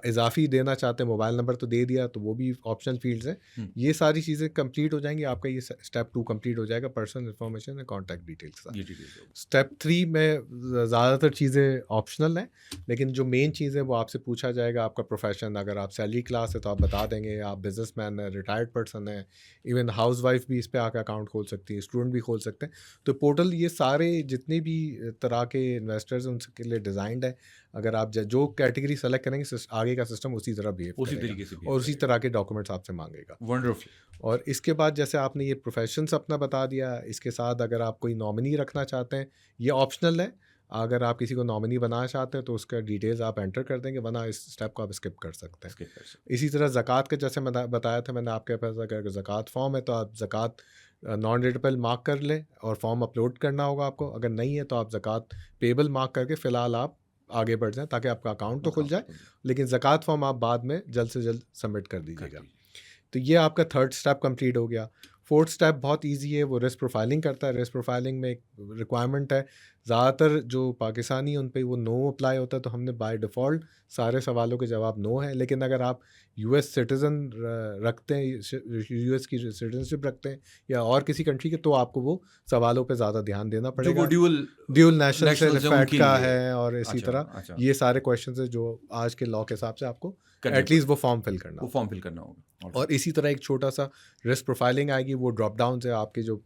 इजाफी देना चाहते हैं, मोबाइल नंबर तो दे दिया, तो वो भी ऑप्शनल फील्ड्स हैं। हुँ। ये सारी चीज़ें कंप्लीट हो जाएंगी, आपका ये स्टेप 2 कंप्लीट हो जाएगा personal information and contact details के साथ। ये डिटेल्स होगी। स्टेप 3 में ज़्यादातर चीज़ें ऑप्शनल हैं, लेकिन जो मेन चीज़ है वो आपसे पूछा जाएगा आपका प्रोफेशन। अगर आप सैलरी क्लास है तो आप बता देंगे, आप बिजनेसमैन है, रिटायर्ड पर्सन है, इवन हाउस वाइफ भी इस पे आकर अकाउंट खोल सकती है, स्टूडेंट भी खोल सकते हैं। तो पोर्टल ये सारे जितने भी तरह के इन्वेस्टर्स हैं उनके लिए डिज़ाइंड है। अगर आप जो कैटेगरी सेलेक्ट करेंगे, सिस्टम आगे का सिस्टम उसी तरह बिहेव उसी करेगा तरीके से भी और उसी तरह के डॉक्यूमेंट्स आपसे मांगेगा। वंडरफुल। और इसके बाद जैसे आपने ये प्रोफेशंस अपना बता दिया, इसके साथ अगर आप कोई नॉमिनी रखना चाहते हैं, ये ऑप्शनल है। अगर आप किसी को नॉमिनी बनाना चाहते हैं तो उसका डिटेल्स आप एंटर कर देंगे, वरना इस स्टेप को आप स्किप कर सकते हैं। इसी तरह ज़कात के जैसे बताया था मैंने आपके पास, अगर ज़कात फॉर्म है तो आप ज़कात नॉन रिडेबल मार्क कर लें और फॉर्म अपलोड करना होगा आपको। अगर नहीं है तो आप ज़कात पेबल मार्क करके फ़िलहाल आप आगे बढ़ जाएं ताकि आपका अकाउंट तो खुल जाए, लेकिन ज़कात फॉर्म आप बाद में जल्द से जल्द सबमिट कर दीजिएगा। तो ये आपका थर्ड स्टेप कंप्लीट हो गया। फोर्थ स्टेप बहुत इजी है, वो रिस्क प्रोफाइलिंग करता है। रिस्क प्रोफाइलिंग में एक रिक्वायरमेंट है, ज़्यादातर जो पाकिस्तानी उन पे वो नो अप्लाई होता है, तो हमने बाय डिफ़ॉल्ट सारे सवालों के जवाब नो है। लेकिन अगर आप यूएस सिटीज़न रखते हैं, यूएस की सिटीजनशिप रखते हैं या और किसी कंट्री के, तो आपको वो सवालों पे ज़्यादा ध्यान देना पड़ेगा। ड्यूल नेशनल से फैक्ट का है, और इसी तरह ये सारे क्वेश्चन है जो आज के लॉ के हिसाब से आपको एटलीस्ट वो फॉर्म फिल करना होगा। और इसी तरह एक छोटा सा रिस्क प्रोफाइलिंग आएगी, वो ड्रॉप डाउन से आपकी जो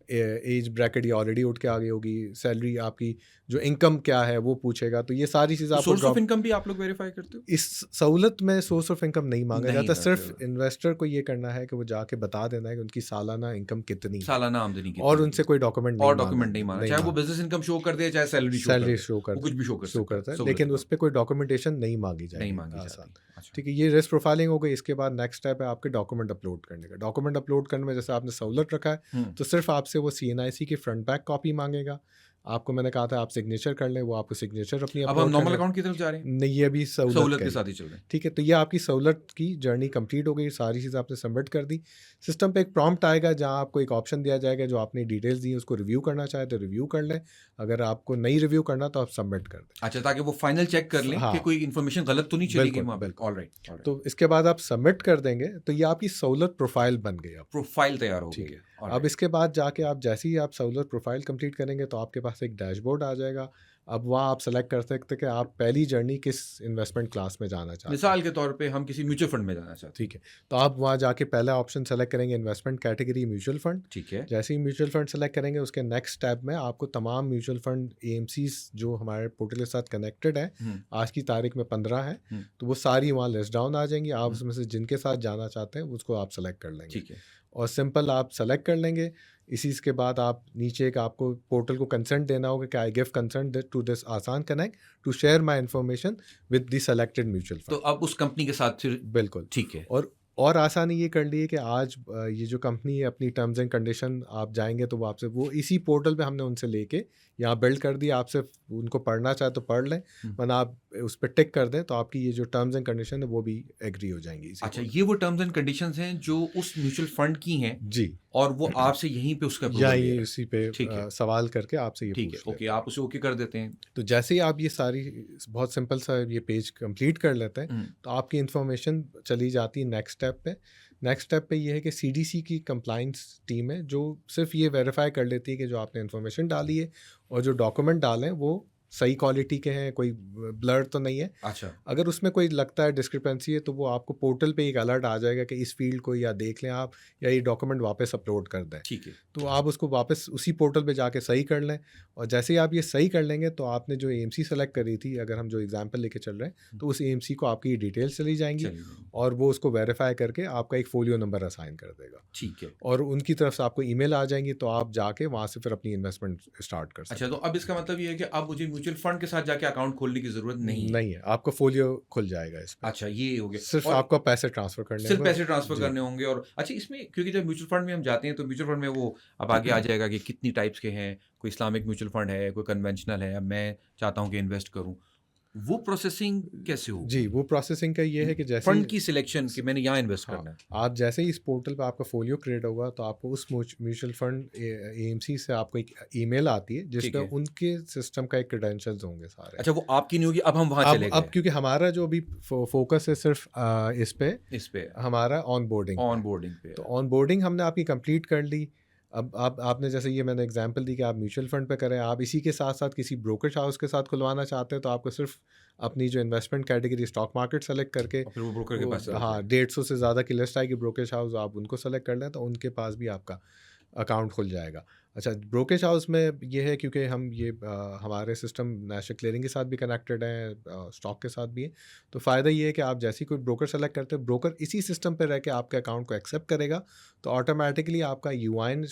एज ब्रैकेट ये ऑलरेडी उठ के आ गई होगी, सैलरी आपकी जो इनकम क्या है वो पूछेगा। तो ये सारी चीज़ें आपको सोर्स ऑफ इनकम भी आप लोग वेरीफाई करते हो? इस सहूलत में सोर्स ऑफ इनकम नहीं मांगा जाता, सिर्फ इन्वेस्टर को ये करना है कि वो जाके बता देना है कि उनकी सालाना इनकम कितनी, सालाना आमदनी कितनी, और उनसे कोई डॉक्यूमेंट नहीं मांगा, चाहे वो बिजनेस इनकम शो कर दे चाहे सैलरी शो कर दे, कुछ भी शो करता है, लेकिन उस पर कोई डॉक्यूमेंटेशन नहीं मांगी जाएगी। ठीक है, ये रिस्क प्रोफाइलिंग हो गई। इसके बाद नेक्स्ट स्टेप है आपके डॉक्यूमेंट अपलोड करने का। डॉक्यूमेंट अपलोड करने में जैसे आपने सहूलत रखा है, तो सिर्फ आपसे वो CNIC की फ्रंट बैक कॉपी मांगेगा। आपको मैंने कहा था आप सिग्नेचर कर लें, वो आपको सिग्नेचर अपनी अब हम नॉर्मल अकाउंट की तरफ जा रहे हैं, नहीं ये अभी सहूलत के साथ ही चल रहे हैं। ठीक है, तो ये आपकी सहूलत की जर्नी कंप्लीट हो गई, सारी चीज़ आपने सबमिट कर दी। सिस्टम पे एक प्रॉम्प्ट आएगा जहां आपको एक ऑप्शन दिया जाएगा, जो आपने डिटेल्स दी उसको रिव्यू करना चाहे तो रिव्यू कर लें, अगर आपको नहीं रिव्यू करना तो आप सबमिट कर दें। अच्छा, ताकि वो फाइनल चेक कर लें कि कोई इन्फॉर्मेशन गलत तो नहीं चलेगी वहाँ पे। ऑलराइट, तो इसके बाद आप सबमिट कर देंगे तो ये आपकी सहूलत प्रोफाइल बन गई, प्रोफाइल तैयार हो गई है। अब इसके बाद जाके आप जैसे ही आप सहूलत प्रोफाइल कंप्लीट करेंगे तो आपके पास एक डैशबोर्ड आ जाएगा। अब वहाँ आप सेलेक्ट कर सकते हैं कि आप पहली जर्नी किस इन्वेस्टमेंट क्लास में जाना चाहते हैं। मिसाल के तौर पे हम किसी म्यूचुअल फंड में जाना चाहते हैं, ठीक है, तो आप वहाँ जाके पहला ऑप्शन सेलेक्ट करेंगे इन्वेस्टमेंट कैटेगरी म्यूचुअल फंड। ठीक है, जैसे ही म्यूचुअल फंड सेलेक्ट करेंगे उसके नेक्स्ट टैब में आपको तमाम म्यूचुअल फंड AMCs जो हमारे पोर्टल के साथ कनेक्टेड है, आज की तारीख में 15 है, तो वो सारी वहाँ लिस्ट डाउन आ जाएंगी। आप उसमें से जिनके साथ जाना चाहते हैं उसको आप सेलेक्ट कर लेंगे। ठीक है, और सिंपल आप सेलेक्ट कर लेंगे। इसी के बाद आप नीचे एक आपको पोर्टल को कंसेंट देना होगा कि I give consent to this Aasaan connect to share my information with the selected mutual fund. तो अब उस कंपनी के साथ फिर बिल्कुल ठीक है। और आसानी ये कर ली है कि आज ये जो कंपनी है अपनी टर्म्स एंड कंडीशन आप जाएंगे तो वो आपसे वो इसी पोर्टल पे हमने उनसे लेके यहाँ बिल्ड कर दिया। आपसे उनको पढ़ना चाहे तो पढ़ लें, वरना आप उस पर टिक कर दें तो आपकी ये जो टर्म्स एंड कंडीशन है वो भी एग्री हो जाएंगी। अच्छा, ये वो टर्म्स एंड कंडीशंस हैं जो उस म्यूचुअल फंड की हैं जी, और वो आपसे यहीं पे उसका यही उसी पे सवाल करके आपसे ये ठीक है, ओके, आप उसे ओके कर देते हैं। तो जैसे ही आप ये सारी बहुत सिंपल सा ये पेज कंप्लीट कर लेते हैं तो आपकी इन्फॉर्मेशन चली जाती है नेक्स्ट स्टेप पे। नेक्स्ट स्टेप पे ये है कि CDC की कंप्लाइंस टीम है जो सिर्फ ये वेरीफाई कर लेती है कि जो आपने इन्फॉर्मेशन डाली है और जो डॉक्यूमेंट डालें वो सही क्वालिटी के हैं, कोई ब्लर तो नहीं है। अच्छा, अगर उसमें कोई लगता है डिस्क्रिपेंसी है तो वो आपको पोर्टल पे एक अलर्ट आ जाएगा कि इस फील्ड को या देख लें आप, या ये डॉक्यूमेंट वापस अपलोड कर दें। ठीक है, तो आप उसको वापस उसी पोर्टल पे जाके सही कर लें। और जैसे ही आप ये सही कर लेंगे तो आपने जो AMC सेलेक्ट करी थी, अगर हम जो एग्जांपल लेके चल रहे हैं, तो उस AMC को आपकी डिटेल्स चली जाएंगी और वो उसको वेरीफाई करके आपका एक फोलियो नंबर असाइन कर देगा। ठीक है, और उनकी तरफ से आपको ईमेल आ जाएंगी तो आप जाके वहाँ से फिर अपनी इन्वेस्टमेंट स्टार्ट कर सकते हैं। अच्छा, तो अब इसका मतलब ये है कि अब मुझे म्यूचुअल फंड के साथ जाके अकाउंट खोलने की जरूरत नहीं है, आपका फोलियो खुल जाएगा इस पे। अच्छा, ये हो गया, सिर्फ आपको पैसे ट्रांसफर करने होंगे। और अच्छा, इसमें क्योंकि जब म्यूचुअल फंड में हम जाते हैं तो म्यूचुअल फंड में वो अब आगे आ जाएगा कि कितनी टाइप्स के हैं, कोई इस्लामिक म्यूचुअल फंड है, कोई कन्वेंशनल है, अब मैं चाहता हूँ कि इन्वेस्ट करूँ, वो प्रोसेसिंग कैसे होगी? जी, वो प्रोसेसिंग का ये है कि जैसे फंड की सिलेक्शन कि मैंने यहाँ इन्वेस्ट करना है, आप जैसे ही इस पोर्टल पे आपका फोलियो क्रिएट होगा तो आपको उस म्यूचुअल फंड AMC से आपको एक ईमेल आती है जिसमें उनके सिस्टम का एक क्रेडेंशियल्स होंगे सारे। अच्छा, वो आपकी नहीं होगी, अब हम वहाँ चले गए। अब क्योंकि हमारा जो अभी फोकस है सिर्फ इस पे हमारा ऑनबोर्डिंग पे, तो ऑनबोर्डिंग हमने आपकी कंप्लीट कर ली। अब आपने जैसे ये मैंने एग्जांपल दी कि आप म्यूचुअल फंड पे करें, आप इसी के साथ साथ किसी ब्रोकरेज हाउस के साथ खुलवाना चाहते हैं तो आपको सिर्फ अपनी जो investment category stock market select करके फिर वो ब्रोकर के पास 150 से ज़्यादा की लिस्ट आएगी ब्रोकरेज हाउस, आप उनको सेलेक्ट कर लें तो उनके पास भी आपका अकाउंट खुल जाएगा। अच्छा, ब्रोकेज हाउस में ये है क्योंकि हम ये हमारे सिस्टम नेशनल क्लियरिंग के साथ भी कनेक्टेड है, स्टॉक के साथ भी है। तो फ़ायदा ये है कि आप जैसे ही कोई ब्रोकर सेलेक्ट करते हैं, ब्रोकर इसी सिस्टम पे रह के आपके अकाउंट को एक्सेप्ट करेगा, तो ऑटोमेटिकली आपका यूआईएन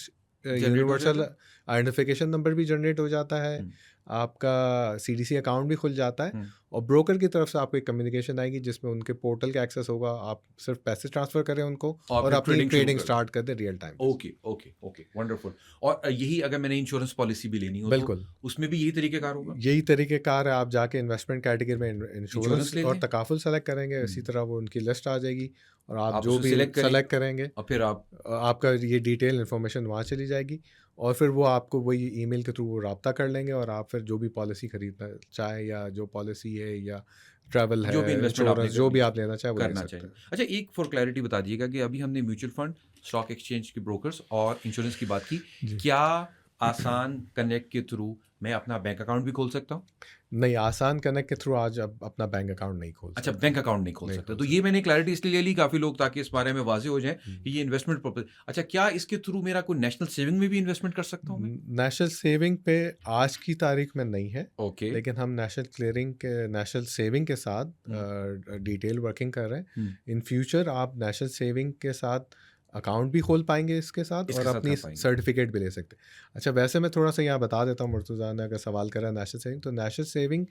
जनरेट हो यूनिवर्सल जाता है? आइडेंटिफिकेशन नंबर भी जनरेट हो जाता है, हुँ, आपका सीडीसी अकाउंट भी खुल जाता है, हुँ। और ब्रोकर की तरफ से आपको एक कम्युनिकेशन आएगी जिसमें उनके पोर्टल का एक्सेस होगा, आप सिर्फ पैसे ट्रांसफ़र करें उनको और और फिर अपनी ट्रेडिंग शुरू ट्रेडिंग कर दो। स्टार्ट कर दें रियल टाइम पे। Okay, okay, okay, wonderful. और यही अगर मैंने इंश्योरेंस पॉलिसी भी लेनी हो तो बिल्कुल। उसमें भी यही तरीक़ेकार होगा? यही तरीक़ेकार है, आप जाके इन्वेस्टमेंट कैटेगरी में इंश्योरेंस इंश्योरेंस ले और लें? तकाफुल सेलेक्ट करेंगे, इसी हुँ, तरह वो उनकी लिस्ट आ जाएगी और आप आप जो उसे भी सिलेक्ट करेंगे सेलेक्ट करेंगे, और फिर आप आपका ये डिटेल इन्फॉर्मेशन वहाँ चली जाएगी, और फिर वो आपको वही ईमेल के थ्रू वो राब्ता कर लेंगे, और आप फिर जो भी पॉलिसी खरीदना चाहें, या जो पॉलिसी है या ट्रैवल जो भी है, इन्वेस्टमेंट आपने इंश्योरेंस, जो करनी भी है, आप लेना चाहें वो ले करना सकते चाहिए। हैं। अच्छा, एक फॉर क्लैरिटी बता दीजिएगा कि अभी हमने म्यूचुअल फंड, स्टॉक एक्सचेंज के ब्रोकर्स और इंश्योरेंस की बात की। जी। क्या आसान कनेक्ट के थ्रू मैं अपना बैंक अकाउंट भी खोल सकता हूँ? नहीं, आसान कनेक्ट के थ्रू आज आप अपना बैंक अकाउंट नहीं खोल अच्छा, सकते। बैंक अकाउंट नहीं खोल नहीं सकते। खोल तो ये सकते। मैंने क्लैरिटी इसलिए ले ली काफ़ी लोग ताकि इस बारे में वाज़िह हो जाएँ हुँ। कि ये इन्वेस्टमेंट पर्पज़। अच्छा, क्या इसके थ्रू मेरा कोई नेशनल सेविंग में भी इन्वेस्टमेंट कर सकता हूँ मैं? नेशनल सेविंग पे आज की तारीख में नहीं है, ओके। लेकिन हम नेशनल सेविंग के साथ हुँ, डिटेल वर्किंग कर रहे हैं। हुँ। इन फ्यूचर आप नेशनल सेविंग के साथ अकाउंट भी खोल पाएंगे इसके साथ, इसके और साथ अपनी कर पाएँगे। सर्टिफिकेट भी ले सकते हैं। अच्छा, वैसे मैं थोड़ा सा यहाँ बता देता हूँ, मुर्तज़ा ने अगर सवाल करा नेशनल सेविंग, तो नेशनल सेविंग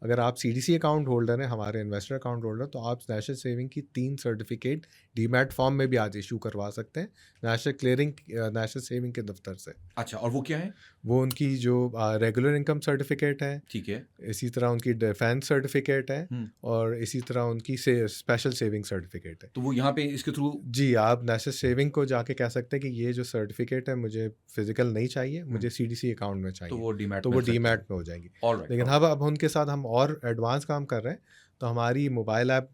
अगर आप सीडीसी अकाउंट होल्डर हैं, हमारे इन्वेस्टर अकाउंट होल्डर, तो आप नेशनल सेविंग की 3 सर्टिफिकेट डीमैट फॉर्म में भी आज इशू करवा सकते हैं, नेशनल सेविंग के दफ्तर से। अच्छा, और वो क्या है? वो उनकी जो रेगुलर इनकम सर्टिफिकेट है, ठीक है। इसी तरह उनकी डिफेंस सर्टिफिकेट है, हुँ। और इसी तरह उनकी से स्पेशल सेविंग सर्टिफिकेट है। तो वो यहाँ पे इसके थ्रू जी, आप नेशनल सेविंग को जाके कह सकते हैं कि ये जो सर्टिफिकेट है मुझे फिजिकल नहीं चाहिए, मुझे सीडीसी अकाउंट में तो चाहिए, वो डीमैट तो मिल वो सकता है। डीमैट में हो जाएंगी। ऑलराइट, लेकिन ऑलराइट। अब उनके साथ हम और एडवांस काम कर रहे हैं, तो हमारी मोबाइल ऐप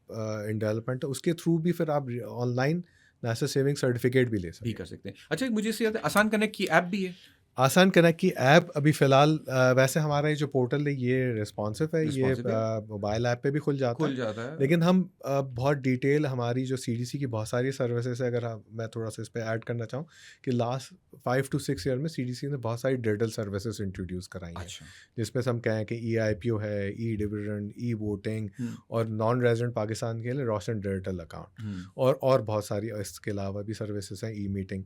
इन डेवलपमेंट है, उसके थ्रू भी फिर आप ऑनलाइन नेशनल सेविंग सर्टिफिकेट भी ले भी सकते कर हैं। सकते हैं। अच्छा, मुझे इससे याद है आसान कनेक्ट की ऐप भी है? आसान कनेक्ट की ऐप अभी फ़िलहाल वैसे हमारा ये जो पोर्टल है ये रिस्पॉन्सिव है, ये रिस्पॉन्सिव है, मोबाइल ऐप पे भी खुल जाता है। खुल जाता है। लेकिन हम बहुत डिटेल हमारी जो सीडीसी की बहुत सारी सर्विसेज है, अगर मैं थोड़ा सा इस पे ऐड करना चाहूँ कि लास्ट 5 टू 6 ईयर में सीडीसी ने बहुत सारी डिजिटल सर्विसेज इंट्रोड्यूस कराई हैं, अच्छा। जिसमें से हम कहें कि ई आईपीओ है, ई डिविडेंड, ई वोटिंग, हुँ, और नॉन रेजिडेंट पाकिस्तान के लिए रोशन डिजिटल अकाउंट, हुँ। और बहुत सारी इसके अलावा भी सर्विसेज हैं, ई मीटिंग।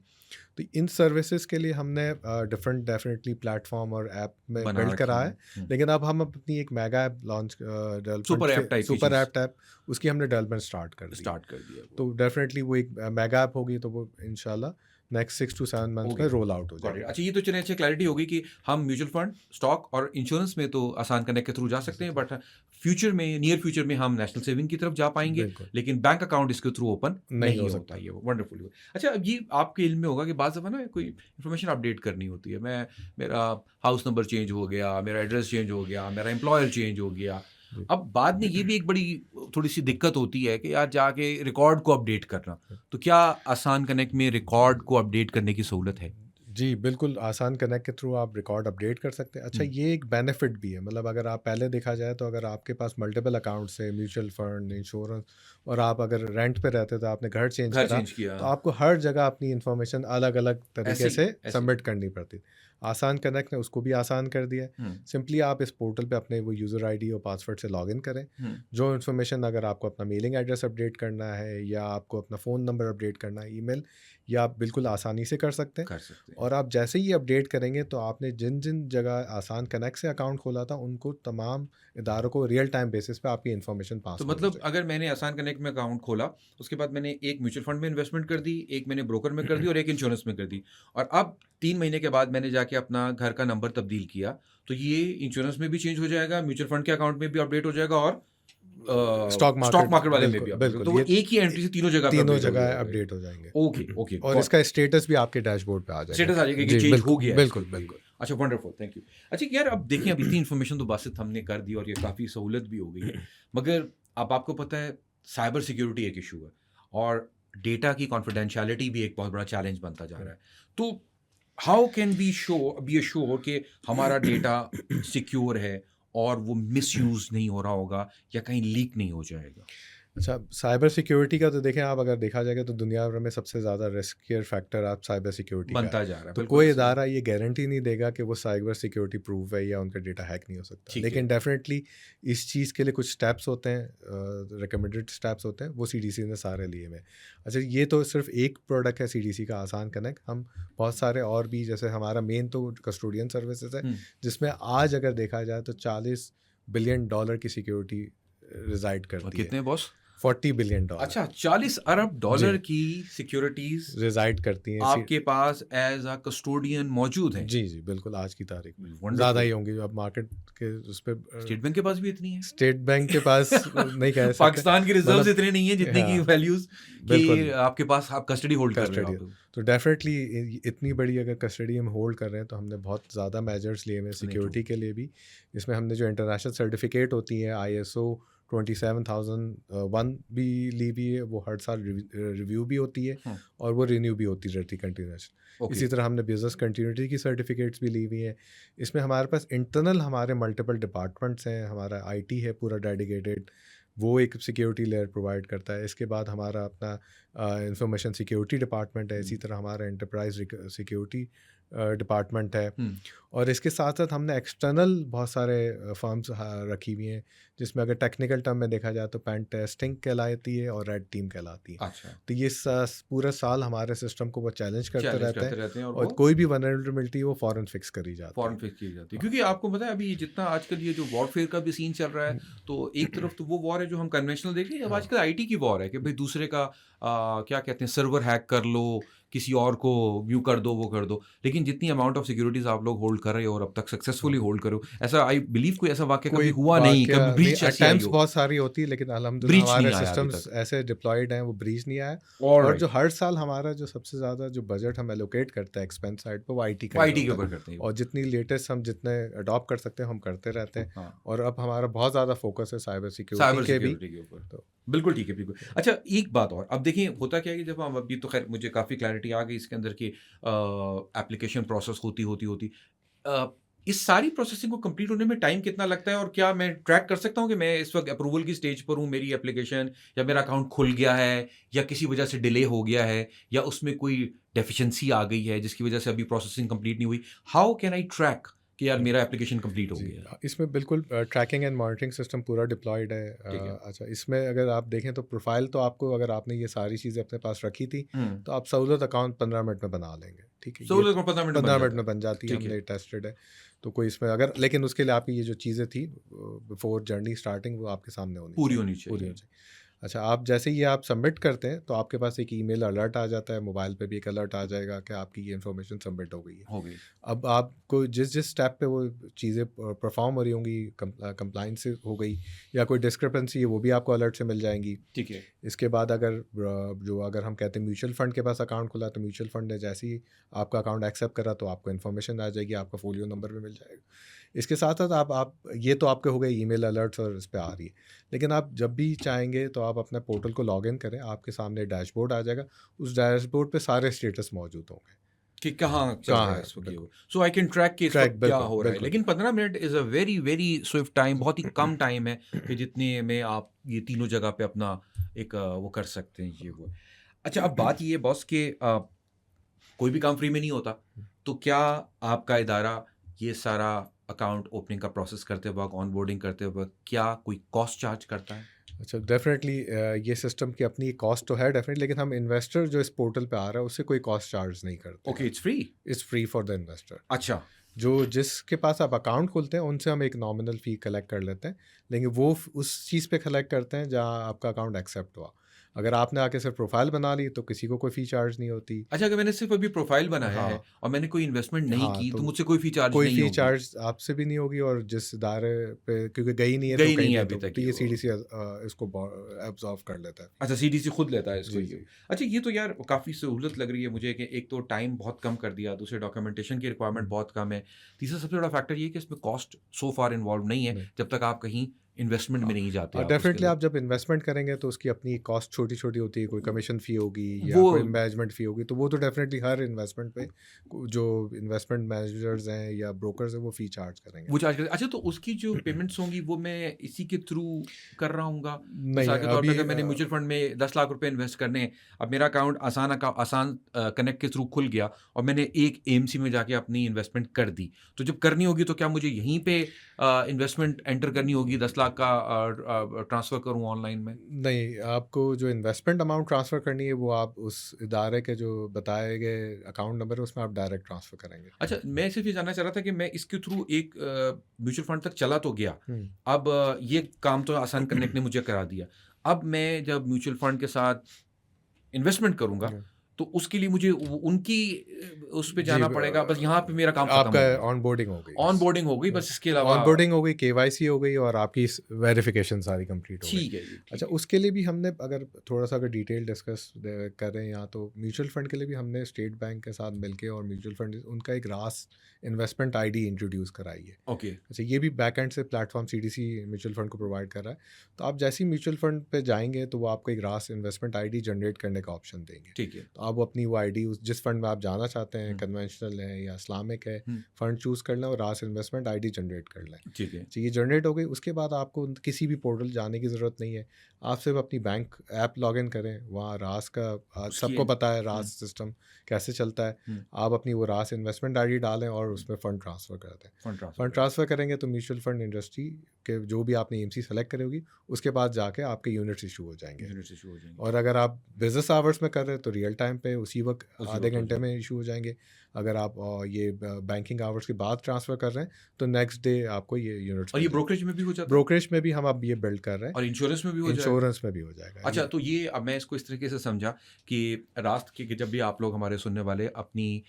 तो इन सर्विसेज के लिए हमने डिफरेंट डेफिनेटली प्लेटफॉर्म और ऐप में बना बिल्ड रखी करा है। है। हुँ। लेकिन अब हम अपनी एक mega app launch development super app type की सुपर चीज़ ऐप टैप उसकी हमने डेवलपमेंट स्टार्ट कर दी है। स्टार्ट कर दिया वो। तो डेफिनेटली वो एक मेगा ऐप होगी, तो वो इंशाल्लाह नेक्स्ट 6 टू 7 मंथ्स ओके, में रोल आउट हो गॉट इट। जाएगी। अच्छा, ये तो चलिए अच्छी क्लैरिटी हो गई कि हम म्यूचुअल फंड, स्टॉक और इंश्योरेंस में तो आसान कनेक्ट के थ्रू जा सकते हैं, बट फ्यूचर में, नियर फ्यूचर में हम नेशनल सेविंग की तरफ जा पाएँगे, बिल्कुल लेकिन बैंक अकाउंट इसके थ्रू ओपन नहीं नहीं हो होता सकता। ये वंडरफुल। अच्छा, अब ये आपके इल्म में होगा कि बाज़ दफ़ा ना कोई इन्फॉर्मेशन अपडेट करनी होती है। मेरा हाउस नंबर चेंज हो गया, मेरा एड्रेस चेंज हो गया, मेरा एम्प्लॉयर चेंज हो गया। जी। अब बाद में ये भी एक बड़ी थोड़ी-सी दिक्कत होती है कि यार जाके रिकॉर्ड को अपडेट करना। तो क्या आसान कनेक्ट में रिकॉर्ड को अपडेट करने की सहूलत है? जी, बिल्कुल आसान कनेक्ट के थ्रू आप रिकॉर्ड अपडेट कर सकते हैं। अच्छा, हुँ। ये एक बेनिफिट भी है, मतलब अगर आप पहले देखा जाए तो अगर आपके पास मल्टीपल अकाउंट्स है, म्यूचुअल फंड, इंश्योरेंस, और आप अगर रेंट पे रहते तो आपने घर चेंज घर करा, चेंज किया। तो आपको हर जगह अपनी इन्फॉर्मेशन अलग-अलग ऐसे तरीके ही, से ऐसे ही। सबमिट करनी पड़ती। आसान कनेक्ट ने उसको भी आसान कर दिया है। हुँ, सिंपली आप इस पोर्टल पे अपने वो यूज़र आईडी और पासवर्ड से लॉगिन करें। हुँ। जो इन्फॉर्मेशन, अगर आपको अपना मेलिंग एड्रेस अपडेट करना है, या आपको अपना फ़ोन नंबर अपडेट करना है, ईमेल, या आप बिल्कुल आसानी से कर सकते हैं। कर सकते हैं। और आप जैसे ही अपडेट करेंगे, तो आपने जिन जिन जगह आसान कनेक्ट से अकाउंट खोला था, उनको तमाम इदारों को रियल टाइम बेसिस पे आपकी इन्फॉर्मेशन पास तो ऑन हो मतलब जाएगी। अगर मैंने आसान कनेक्ट में अकाउंट खोला, उसके बाद मैंने एक म्यूचुअल फंड में इन्वेस्टमेंट कर दी, एक मैंने ब्रोकर में कर दी और एक इंश्योरेंस में कर दी। और अब 3 महीने के बाद मैंने जाके अपना घर का नंबर तब्दील किया, तो ये इंश्योरेंस में भी चेंज हो जाएगा, म्यूचुअल फंड के अकाउंट में भी अपडेट हो जाएगा और स्टॉक स्टॉक मार्केट, मार्केट वाले में भी बिल्कुल अपडेट हो, बिल्कुल, तो वो ये एक ही एंट्री से तीनों जगह पे तीनों अपडेट हो जगह जाएगा ये। अपडेट हो जाएंगे। ओके, ओके, और इसका स्टेटस भी आपके डैशबोर्ड पे आ जाएगा। स्टेटस आ जाएगा कि जी, चेंज हो बिल्कुल गया है बिल्कुल इसके बिल्कुल। अच्छा, वंडरफुल, थैंक यू। अच्छा यार, अब देखिए अब इतनी इन्फॉर्मेशन तो बासित हमने कर दी और ये काफ़ी सहूलत भी हो गई है, मगर अब आपको पता है साइबर सिक्योरिटी एक इशू है और डेटा की कॉन्फिडेंशियलिटी भी एक बहुत बड़ा चैलेंज बनता जा रहा है। तो how can we be assure कि हमारा डेटा सिक्योर है और वो मिसयूज़ नहीं हो रहा होगा या कहीं लीक नहीं हो जाएगा? अच्छा, साइबर सिक्योरिटी का तो देखें आप, अगर देखा जाएगा तो दुनिया भर में सबसे ज़्यादा रिस्कियर फैक्टर आप साइबर सिक्योरिटी का है। बनता जा रहा है, तो बिल्कुल कोई सही। इदारा ये गारंटी नहीं देगा कि वो साइबर सिक्योरिटी प्रूफ है या उनका डेटा हैक नहीं हो सकता। ठीक है। लेकिन डेफिनेटली इस चीज़ के लिए कुछ स्टेप्स होते हैं, रिकमेंडेड स्टेप्स होते हैं, वो सीडीसी ने सारे लिए हुए हैं। अच्छा, ये तो सिर्फ एक प्रोडक्ट है सीडीसी का, आसान कनेक्ट। हम बहुत सारे और भी, जैसे हमारा मेन तो कस्टोडियन सर्विसेज है, हुँ। जिसमें आज अगर देखा जाए तो $40 बिलियन की सिक्योरिटी रिज़ाइड और करती है। कितने बॉस? $40 बिलियन अच्छा, $40 अरब जी, की सिक्योरिटीज़ रिज़ाइड करती हैं आपके पास एज़ अ कस्टोडियन मौजूद हैं। जी, जी, बिल्कुल आज की तारीख में। ज़्यादा वंडरफुल। ही होंगी अब मार्केट के उस पे स्टेट बैंक के पास भी इतनी है? स्टेट बैंक के पास नहीं कह सकते, पाकिस्तान के रिज़र्व्स मतलब इतने नहीं हैं जितनी की हाँ, वैल्यूज़ कि बिल्कुल आपके पास आप कस्टडी होल्ड कर रहे हो कस्टडी। आप। तो डेफ़िनेटली इतनी बड़ी अगर कस्टडी हम होल्ड कर रहे हैं, तो हमने बहुत ज़्यादा मेजर्स लिए हुए हैं नहीं, ट्रू। सिक्योरिटी के लिए भी। इसमें हमने जो इंटरनेशनल सर्टिफ़िकेट होती है ISO 27001 भी ली हुई है, वो हर साल रिव्यू भी होती है हुँ, और वो रिन्यू भी होती रहती है कंटिन्यूअसली। ओके। इसी तरह हमने बिज़नेस कंटिन्यूटी की सर्टिफ़िकेट्स भी ली हुई हैं। इसमें हमारे पास इंटरनल हमारे मल्टीपल डिपार्टमेंट्स हैं, हमारा IT है पूरा डेडिकेटेड, वो एक सिक्योरिटी लेयर प्रोवाइड करता है। इसके बाद हमारा अपना इंफॉर्मेशन सिक्योरिटी डिपार्टमेंट है, इसी हुँ, तरह हमारा एंटरप्राइज सिक्योरिटी डिपार्टमेंट है। हुँ। और इसके साथ साथ हमने एक्सटर्नल बहुत सारे फर्म्स रखी हुई हैं, जिसमें अगर टेक्निकल टर्म में देखा जाए तो पेन टेस्टिंग कहलाती है और रेड टीम कहलाती है। अच्छा, तो ये पूरा साल हमारे सिस्टम को वो चैलेंज करते चैलेंज रहते करते हैं, रहते हैं और और वो कोई भी वनरेबिलिटी वो फ़ौरन फिक्स करी जाती फ़ौरन है। फिक्स की जाती है। हाँ। क्योंकि आपको पता है अभी ये जितना आजकल ये जो वॉरफेयर का भी सीन चल रहा है, तो एक तरफ तो वो वॉर है जो हम कन्वेंशनल देख रहे हैं, अब हाँ। आजकल आईटी की वॉर है कि भाई दूसरे का क्या कहते हैं सर्वर हैक कर लो, किसी और को व्यू कर दो, वो कर दो। लेकिन जितनी अमाउंट ऑफ सिक्योरिटीज़ आप लोग होल्ड कर रहे हो और अब तक सक्सेसफुली हाँ। होल्ड कर रहे हो, ऐसा आई बिलीव कोई ऐसा वाक़या कभी कोई हुआ नहीं, वाक़या कभी नहीं, ब्रीच ऐसी आई अटेम्प्ट्स हो, बहुत सारी होती है, लेकिन अल्हम्दुलिल्लाह ब्रीच नहीं हमारे आया अभी सिस्टम्स तक। ऐसे डिप्लॉयड हैं, वो ब्रीच नहीं आया। और जो ऑलराइट, हर साल हमारा जो सबसे ज़्यादा जो बजट हम एलोकेट करते हैं एक्सपेंस साइड पे, वो IT का वो ही आईटी के होता ऊपर है। करते हैं। और जितनी लेटेस्ट हम जितने अडॉप्ट कर सकते हैं हम करते रहते हैं। हाँ। और अब हमारा बहुत ज़्यादा फोकस है साइबर सिक्योरिटी साइबर के भी। सिक्योरिटी के ऊपर। तो बिल्कुल ठीक है, बिल्कुल। अच्छा एक बात और, अब देखिए होता क्या है कि जब हम अभी तो ख़ैर मुझे काफ़ी क्लैरिटी आ गई इसके अंदर कि एप्लीकेशन प्रोसेस होती। अ, इस सारी प्रोसेसिंग को कंप्लीट होने में टाइम कितना लगता है और क्या मैं ट्रैक कर सकता हूँ कि मैं इस वक़्त अप्रूवल की स्टेज पर हूँ, मेरी एप्लीकेशन या मेरा अकाउंट खुल गया है या किसी वजह से डिले हो गया है या उसमें कोई डेफिशिएंसी आ गई है जिसकी वजह से अभी प्रोसेसिंग कंप्लीट नहीं हुई? हाउ कैन आई ट्रैक कि यार मेरा एप्लीकेशन कंप्लीट हो जी, गया है? इसमें बिल्कुल ट्रैकिंग एंड मॉनिटरिंग सिस्टम पूरा डिप्लॉयड है। ठीक है। अच्छा, इसमें अगर आप देखें तो प्रोफाइल तो आपको, अगर आपने ये सारी चीज़ें अपने पास रखी थी, हुँ। तो आप सहूलत अकाउंट 15 मिनट में बना लेंगे, ठीक है? ये सहूलत में 15 मिनट में बन 15 मिनट जाता में है। बन जाती है, ठीक है। हमने टेस्टेड है। तो कोई इसमें अगर, लेकिन उसके लिए आपकी ये जो चीज़ें थी बिफोर जर्नी स्टार्टिंग, वो आपके सामने होनी पूरी चाहिए, होनी पूरी चाहिए। होनी चाहिए। अच्छा, आप जैसे ही आप सबमिट करते हैं, तो आपके पास एक ईमेल अलर्ट आ जाता है, मोबाइल पे भी एक अलर्ट आ जाएगा कि आपकी ये इन्फॉर्मेशन सबमिट हो गई है। हो गई। अब आपको जिस जिस स्टेप पे वो चीज़ें परफॉर्म हो रही होंगी, कंप्लाइंस से हो गई या कोई डिस्क्रिपेंसी है, वो भी आपको अलर्ट से मिल जाएंगी। ठीक है। इसके बाद अगर हम कहते हैं म्यूचुअल फंड के पास अकाउंट खुला, तो म्यूचुअल फंड ने जैसे ही आपका अकाउंट एक्सेप्ट करा, तो आपको इन्फॉर्मेशन आ जाएगी, आपका फोलियो नंबर भी मिल जाएगा। इसके साथ साथ आप ये तो आपके हो गए ईमेल अलर्ट्स और इस पे आ रही है। लेकिन आप जब भी चाहेंगे तो आप अपने पोर्टल को लॉग इन करें, आपके सामने डैशबोर्ड आ जाएगा। उस डैशबोर्ड पे सारे स्टेटस मौजूद होंगे, कि कहाँ चल कहाँ रहा है है, इस वक़्त ये बिल्कुल। वो। सो आई कैन ट्रैक कि इस ट्रैक, वक़्त क्या बिल्कुल, हो रहा है। बिल्कुल। लेकिन 15 minute is a very, very Swift time, बहुत ही कम टाइम है कि जितने में आप ये तीनों जगह पे अपना एक वो कर सकते हैं ये वो। अच्छा अब बात ये है बॉस कि कोई भी काम फ्री में नहीं होता। तो क्या आपका इदारा ये सारा अकाउंट ओपनिंग का प्रोसेस करते वक़्त, ऑनबोर्डिंग करते वक़्त क्या कोई कॉस्ट चार्ज करता है? अच्छा, डेफ़िनेटली ये सिस्टम की अपनी कॉस्ट तो है डेफ़िनेटली, लेकिन हम इन्वेस्टर जो इस पोर्टल पे आ रहा है, उससे कोई कॉस्ट चार्ज नहीं करते ओके हैं। It's free? It's free for the investor. अच्छा। जो जिसके पास आप अकाउंट खोलते हैं, उनसे हम एक नॉमिनल फ़ी कलेक्ट कर लेते हैं, लेकिन वो उस चीज़ पे कलेक्ट करते हैं जहाँ आपका अकाउंट एक्सेप्ट हुआ। अगर आपने आके सिर्फ प्रोफाइल बना ली, तो किसी को कोई फ़ी चार्ज नहीं होती। अच्छा अगर मैंने सिर्फ़ अभी प्रोफ़ाइल बनाया है हाँ, और मैंने कोई इन्वेस्टमेंट नहीं हाँ, की तो तो मुझसे कोई फ़ी चार्ज कोई नहीं फ़ी होगी? चार्ज आपसे भी नहीं होगी, और जिस इदारे पे क्योंकि गई नहीं है, तो गई कहीं नहीं है नहीं, अभी तक तो ये ये वो। सीडीसी इसको एब्ज़ॉर्ब कर लेता है। अच्छा सीडीसी खुद लेता है इसको जी, ये। जी। अच्छा ये तो यार काफ़ी सहूलत लग रही है मुझे कि एक तो टाइम बहुत कम कर दिया, दूसरे डॉक्यूमेंटेशन की रिक्वायरमेंट बहुत कम है। तीसरा सबसे बड़ा फैक्टर ये है कि इसमें कॉस्ट सो फार इन्वॉल्व नहीं है, नहीं। जब तक आप कहीं इन्वेस्टमेंट में नहीं जाते आप उसके डेफिनेटली लिए। आप जब इन्वेस्टमेंट करेंगे तो उसकी अपनी कॉस्ट छोटी-छोटी होती है, कोई कमीशन फ़ी होगी या वो कोई मैनेजमेंट फ़ी होगी, तो वो तो डेफिनेटली हर इन्वेस्टमेंट पे जो इन्वेस्टमेंट मैनेजर्स हैं या ब्रोकर्स हैं, वो फ़ी चार्ज करेंगे। वो चार्ज करते अच्छा तो उसकी जो पेमेंट्स होंगी वो मैं इसी के थ्रू कर रहा हूँगा? नहीं, मिसाल के तौर पे अभी अगर मैंने म्यूचुअल फंड में 10 लाख रुपए इन्वेस्ट करने हैं, अब मेरा अकाउंट आसान कनेक्ट के थ्रू खुल गया और मैंने एक एएमसी में जाके अपनी इन्वेस्टमेंट कर दी। तो जब करनी होगी तो क्या मुझे यहीं पे इन्वेस्टमेंट एंटर करनी होगी 10 लाख का ट्रांसफ़र करूँ ऑनलाइन में? नहीं, आपको जो इन्वेस्टमेंट अमाउंट ट्रांसफ़र करनी है, वो आप उस इदारे के जो बताए गए अकाउंट नंबर है, उसमें आप डायरेक्ट ट्रांसफ़र करेंगे। अच्छा, मैं सिर्फ़ ये जानना चाह रहा था कि मैं इसके थ्रू एक म्यूचुअल फंड तक चला तो गया। हुँ। अब ये काम तो आसान कनेक्ट ने मुझे करा दिया। अब मैं जब म्यूचुअल फंड के साथ इन्वेस्टमेंट करूँगा, हुँ। तो उसके लिए मुझे उनकी उस पे जी, जाना पड़ेगा, बस यहाँ पे मेरा काम खत्म आपका हो गया। ऑनबोर्डिंग हो गई बस। ऑनबोर्डिंग हो गई, बस इसके अलावा ऑनबोर्डिंग हो गई, केवाईसी हो गई और आपकी वेरिफिकेशन सारी कंप्लीट हो गई। ठीक है जी, अच्छा, ठीक है। उसके लिए भी हमने अगर थोड़ा-सा अगर डिटेल डिस्कस करें यहाँ, तो म्यूचुअल फंड के लिए भी हमने स्टेट बैंक के साथ मिलके और म्यूचुअल फंड उनका एक रास इन्वेस्टमेंट आईडी इंट्रोड्यूस कराई है। ओके, अच्छा, ये भी बैकएंड से प्लेटफॉर्म सीडीसी म्यूचुअल फंड को प्रोवाइड कर रहा है। तो आप जैसे ही म्यूचुअल फंड पे जाएँगे, तो वो आपको एक रास इन्वेस्टमेंट आईडी जनरेट करने का ऑप्शन देंगे। ठीक है। तो आप अपनी वो आईडी उस जिस फंड में आप जाना चाहते हैं, हुँ, कन्वेंशनल है या इस्लामिक है, हुँ, फंड चूज़ कर लें और रास इन्वेस्टमेंट आईडी जनरेट कर लें। ठीक है। तो ये जनरेट हो गई, उसके बाद आपको किसी भी पोर्टल जाने की ज़रूरत नहीं है। आप सिर्फ अपनी बैंक ऐप लॉगिन करें, वहाँ रास का उसकी सबको पता है हुँ, रास सिस्टम कैसे चलता है। हुँ, आप अपनी वो रास इन्वेस्टमेंट आईडी डालें और उसमें फ़ंड ट्रांसफ़र कर दें। फंड ट्रांसफर फंड कर ट्रांसफ़र करेंगे तो म्यूचुअल फंड इंडस्ट्री के जो भी आपने एएमसी सेलेक्ट करी होगी, उसके बाद जाके आपके यूनिट्स इशू हो जाएँगे। यूनिट से शुरू हो जाएँगे। और अगर आप बिज़नेस आवर्स में कर रहे हैं तो रियल टाइम पे उसी वक़्त उसी आधे वक़्त हो घंटे जाएँगे। में इशू हो जाएँगे। अगर आप ये बैंकिंग आवर्स के बाद ट्रांसफ़र कर रहे हैं, तो नेक्स्ट डे आपको ये यूनिट्स और मिल ये जाएँगे। ब्रोकरेज में भी हो जाता है? ब्रोकरेज में भी हम अब ये बिल्ड कर रहे हैं, और इंश्योरेंस में भी हो जाएगा? इंश्योरेंस में भी हो जाएगा अच्छा, ये। तो ये अब मैं इसको इस तरीके से समझा कि रास्त के जब भी आप लोग हमारे सुनने वाले अपनी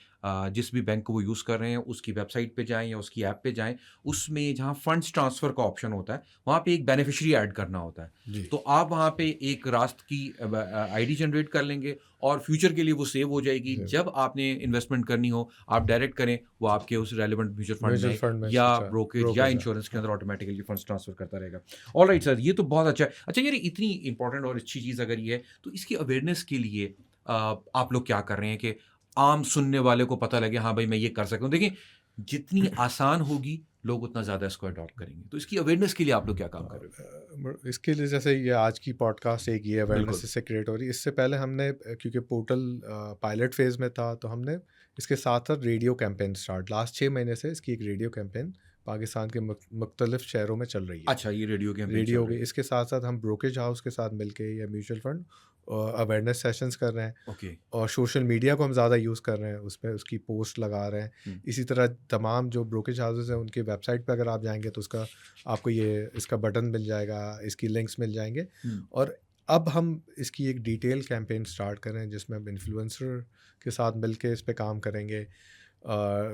जिस भी बैंक को वो यूज़ कर रहे हैं, उसकी वेबसाइट पे जाएँ या उसकी ऐप पे जाएँ, उसमें जहाँ फंड्स ट्रांसफ़र का ऑप्शन होता है, वहाँ पे एक बेनिफिशियरी ऐड करना होता है। जी। तो आप वहाँ पे एक रास्त की आईडी जनरेट कर लेंगे और फ्यूचर के लिए वो सेव हो जाएगी। जी। जब आपने इन्वेस्टमेंट करनी हो, आप डायरेक्ट करें, वो आपके उस रेलेवेंट म्यूचुअल फंड म्यूचुअल में फंड में या अच्छा ब्रोकरेज या ब्रोकरेज है। इंश्योरेंस के हाँ। अंदर ऑटोमैटिकली फंड्स ट्रांसफ़र करता रहेगा। ऑलराइट सर, ये तो बहुत अच्छा है। अच्छा यार इतनी इम्पोर्टेंट और अच्छी चीज़ अगर ये है, तो इसकी अवेयरनेस के लिए आप लोग क्या कर रहे हैं कि आम सुनने वाले को पता लगे हाँ भाई मैं ये कर सकता हूँ। देखिए, जितनी आसान होगी लोग उतना ज़्यादा इसको अडॉप्ट करेंगे। तो इसकी अवेयरनेस के लिए आप लोग क्या काम कर रहे हो? इसके लिए जैसे ये आज की पॉडकास्ट एक ये बिल्कुल। अवेयरनेस इससे क्रिएट हो रही है। इससे पहले हमने क्योंकि पोर्टल पायलट फेज़ में था, तो हमने इसके साथ-साथ रेडियो कैंपेन स्टार्ट लास्ट 6 महीने से इसकी एक रेडियो कैंपेन पाकिस्तान के मुख्तलिफ शहरों में चल रही है। अच्छा, ये रेडियो कैंपेन रेडियो चल हो गई, रही है। इसके साथ-साथ हम ब्रोकरेज हाउस के साथ मिलके या म्यूचुअल फंड अवेयरनेस सेशंस कर रहे हैं ओके। और सोशल मीडिया को हम ज़्यादा यूज़ कर रहे हैं, उसपे उसकी पोस्ट लगा रहे हैं। हुँ। इसी तरह तमाम जो ब्रोकरेज हाउसेज़ हैं, उनकी वेबसाइट पे अगर आप जाएँगे तो उसका आपको ये इसका बटन मिल जाएगा, इसकी लिंक्स मिल जाएँगे। हुँ। और अब हम इसकी एक डिटेल कैंपेन स्टार्ट कर रहे हैं जिसमें हम इन्फ्लुएंसर के साथ मिलके इस पे काम करेंगे।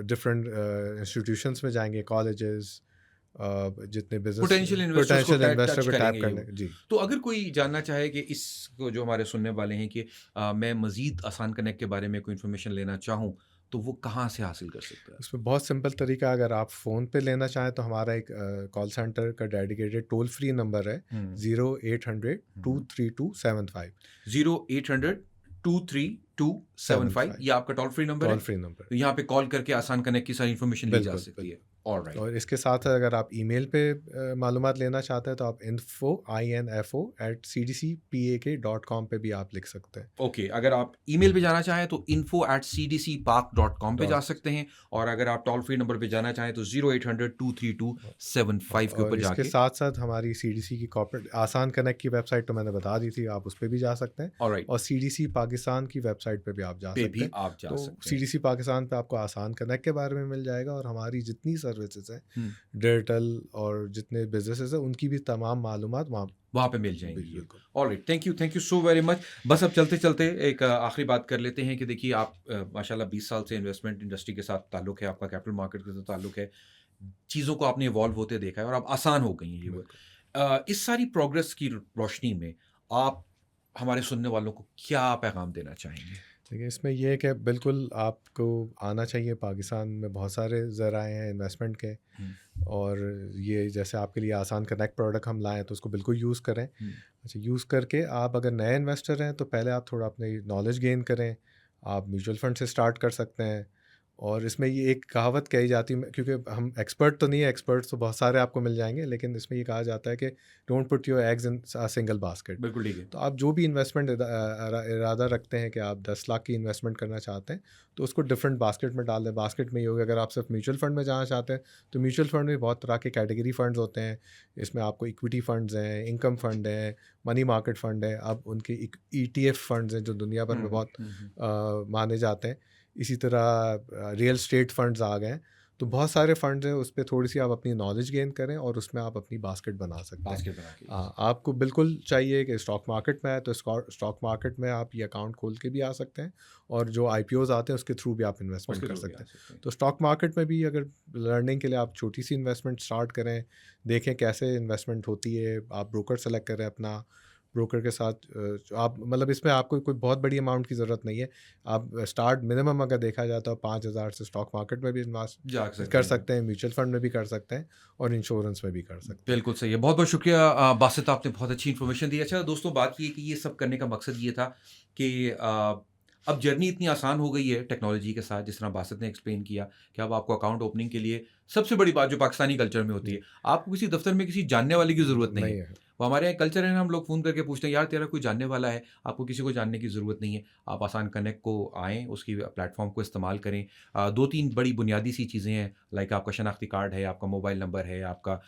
डिफरेंट इंस्टीट्यूशंस में जाएँगे, कॉलेजेस, जितने बिज़नेस पोटेंशियल इन्वेस्टर्स को इन्वेस्टर टच को टैप करेंगे ये करने। वो। जी। तो अगर कोई जानना चाहे कि इसको जो हमारे सुनने वाले हैं कि मैं मज़ीद आसान कनेक्ट के बारे में कोई इन्फॉर्मेशन लेना चाहूँ, तो वो कहाँ से हासिल कर सकता है? उसमें बहुत सिंपल तरीका है, अगर आप फ़ोन पे लेना चाहें तो हमारा एक कॉल सेंटर का डेडिकेटेड टोल फ्री नंबर है हुँ। 0800 232 75 0800 232 75 ये आपका टोल फ्री नंबर टोल है? Free number. तो यहाँ पे कॉल करके आसान कनेक्ट की सारी इन्फॉर्मेशन ली जा बिल्कुल, सकती है। ऑलराइट। और इसके साथ अगर आप ईमेल पे मालूमात लेना चाहते हैं तो आप info@cdcpak.com पे भी आप लिख सकते हैं। ओके, अगर आप ईमेल पे जाना चाहें तो info@cdcpark.com पे जा डॉट सकते हैं और अगर आप टोल फ्री नंबर पे जाना चाहें तो 0800 232 75 के और ऊपर इसके जाके साथ-साथ हमारी सीडीसी की कॉर्पोरेट आसान कनेक्ट की वेबसाइट तो मैंने बता दी थी, आप उस पे भी जा सकते हैं। ऑलराइट और सीडीसी पाकिस्तान की वेबसाइट पे भी आप जा पे सकते भी हैं। आप जा तो सकते हैं। सीडीसी पाकिस्तान पे आपको आसान कनेक्ट के बारे में मिल जाएगा और हमारी जितनी सर्विसेज हैं, हुँ। डिजिटल और जितने बिजनेसेस हैं, उनकी भी तमाम मालूमात वहाँ वहाँ पे मिल जाएंगी। बिल्कुल। Alright, thank you so very much. बस अब चलते-चलते एक आखिरी बात कर लेते हैं कि देखिए आप माशाल्लाह 20 साल से इन्वेस्टमेंट इंडस्ट्री के साथ ताल्लुक है, आपका कैपिटल मार्केट के साथ ताल्लुक है। चीज़ों को आपने इवॉल्व होते देखा है और अब आसान हो गई हैं ये वो। इस सारी प्रोग्रेस की रोशनी में आप हमारे सुनने वालों को क्या पैगाम देना चाहेंगे? देखिए, इसमें ये है कि बिल्कुल आपको आना चाहिए। पाकिस्तान में बहुत सारे ज़राए हैं इन्वेस्टमेंट के, हुँ, और ये जैसे आपके लिए आसान कनेक्ट प्रोडक्ट हम लाएँ तो उसको बिल्कुल यूज़ करें। हुँ, अच्छा, यूज़ करके आप अगर नए इन्वेस्टर हैं तो पहले आप थोड़ा अपनी नॉलेज गेन करें। आप म्यूचुअल फंड से स्टार्ट कर सकते हैं। और इसमें ये एक कहावत कही जाती है, क्योंकि हम एक्सपर्ट तो नहीं है, एक्सपर्ट्स तो बहुत सारे आपको मिल जाएँगे, लेकिन इसमें ये कहा जाता है कि don't put your eggs in a single basket. बिल्कुल ठीक है। तो आप जो भी इन्वेस्टमेंट इरादा रखते हैं कि आप 10 लाख की इन्वेस्टमेंट करना चाहते हैं, तो उसको डिफरेंट बास्केट में डाल दें। बास्केट में ये होगा, अगर आप सिर्फ म्यूचुअल फंड में जाना चाहते हैं, तो म्यूचुअल फंड में बहुत तरह के कैटेगरी फंड्स होते हैं। इसमें आपको इक्विटी फंड्स हैं, इनकम फंड है, मनी मार्केट फंड है। अब उनके ईटीएफ फंड्स हैं जो दुनिया भर हुँ, में बहुत हुँ, हुँ। माने जाते हैं। इसी तरह रियल स्टेट फंड्स आ गए हैं। तो बहुत सारे फंड्स हैं, उस पे थोड़ी-सी आप अपनी नॉलेज गेन करें और उसमें आप अपनी बास्केट बना सकते हैं। बास्केट बना के, यस। आपको बिल्कुल चाहिए कि स्टॉक मार्केट में है तो स्टॉक मार्केट में आप ये अकाउंट खोल के भी आ सकते हैं, और जो आईपीओज़ आते हैं उसके थ्रू भी आप इन्वेस्टमेंट उसके कर थ्रू भी आ सकते हैं। सकते हैं। तो स्टॉक मार्केट में भी अगर लर्निंग के लिए आप छोटी-सी इन्वेस्टमेंट स्टार्ट करें, देखें कैसे इन्वेस्टमेंट होती है। आप ब्रोकर सेलेक्ट करें अपना, ब्रोकर के साथ आप मतलब इसमें आपको कोई बहुत बड़ी अमाउंट की ज़रूरत नहीं है। आप स्टार्ट मिनिमम अगर देखा जाए तो 5,000 से स्टॉक मार्केट में भी जा इन्वेस्ट सकते कर हैं। सकते हैं, म्यूचुअल फंड में भी कर सकते हैं, और इंश्योरेंस में भी कर सकते हैं। बिल्कुल सही है। बहुत-बहुत शुक्रिया बासित, आपने बहुत अच्छी इन्फॉर्मेशन दी। अच्छा दोस्तों, बात ये है कि ये सब करने का मकसद ये था कि अब जर्नी इतनी आसान हो गई है टेक्नोलॉजी के साथ, जिस तरह बासित ने एक्सप्लेन किया कि अब आपको अकाउंट ओपनिंग के लिए सबसे बड़ी बात जो पाकिस्तानी कल्चर में होती है, जी, आपको किसी दफ्तर में किसी जानने वाले की ज़रूरत नहीं है। नहीं है। वो हमारे यहाँ कल्चर है ना, हम लोग फ़ोन करके पूछते हैं, यार तेरा कोई जानने वाला है? आपको किसी को जानने की ज़रूरत नहीं है। आप आसान कनेक्ट को आएँ, उसकी प्लेटफ़ॉर्म को इस्तेमाल करें। 2-3 बड़ी बुनियादी सी चीज़ें हैं, लाइक आपका शनाख्ती कार्ड है, आपका मोबाइल नंबर है, आपका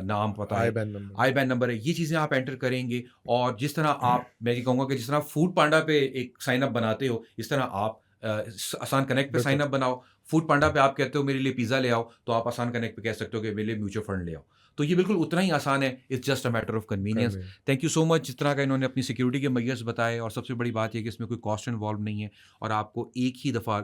नाम पता है, आईबैन नंबर। आईबैन नंबर है, ये चीज़ें आप एंटर करेंगे। और जिस तरह आप, मैं ये कहूँगा कि जिस तरह आप फूड पांडा पे एक साइन अप बनाते हो, इस तरह आप आसान कनेक्ट पे साइन बिल्कुल। अप बनाओ। फूड पांडा पे आप कहते हो मेरे लिए पिज़्ज़ा ले आओ, तो आप आसान कनेक्ट पे कह सकते हो कि मेरे लिए म्यूचुअल फंड ले आओ। तो ये बिल्कुल उतना ही आसान है, it's just a matter of convenience. Convenient. Thank you so much, जिस तरह का इन्होंने अपनी सिक्योरिटी के मेजर्स बताए, और सबसे बड़ी बात ये है कि इसमें कोई कॉस्ट इन्वॉल्व नहीं है, और आपको एक ही दफ़ा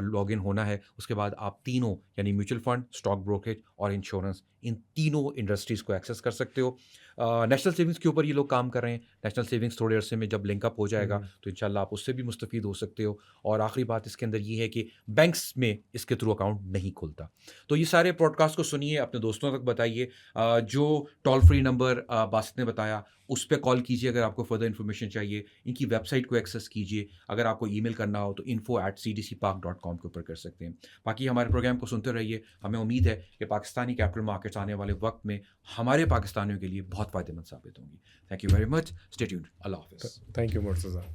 लॉगिन होना है। उसके बाद आप तीनों, यानी म्यूचुअल फंड, स्टॉक ब्रोकरेज और इंश्योरेंस, इन तीनों इंडस्ट्रीज़ को एक्सेस कर सकते हो। नेशनल सेविंग्स के ऊपर ये लोग काम कर रहे हैं। नेशनल सेविंग्स थोड़े अरसे में जब लिंकअप हो जाएगा, हुँ, तो इंशाल्लाह आप उससे भी मुस्तफ़ीद हो सकते हो। और आखिरी बात इसके अंदर ये है कि बैंक्स में इसके थ्रू अकाउंट नहीं खुलता। तो ये सारे पॉडकास्ट को सुनिए, अपने दोस्तों तक बताइए। जो टोल फ्री नंबर बासित ने बताया, उस पे कॉल कीजिए अगर आपको फर्दर इन्फॉर्मेशन चाहिए। इनकी वेबसाइट को एक्सेस कीजिए। अगर आपको ईमेल करना हो तो info@cdcpark.com के ऊपर कर सकते हैं। बाकी हमारे प्रोग्राम को सुनते रहिए। हमें उम्मीद है कि पाकिस्तानी कैपिटल मार्केट्स आने वाले वक्त में हमारे पाकिस्तानियों के लिए बहुत फ़ायदेमंद साबित होंगी। Thank you very much. Stay tuned. अल्लाह हाफ़िज़। Thank you Murtaza.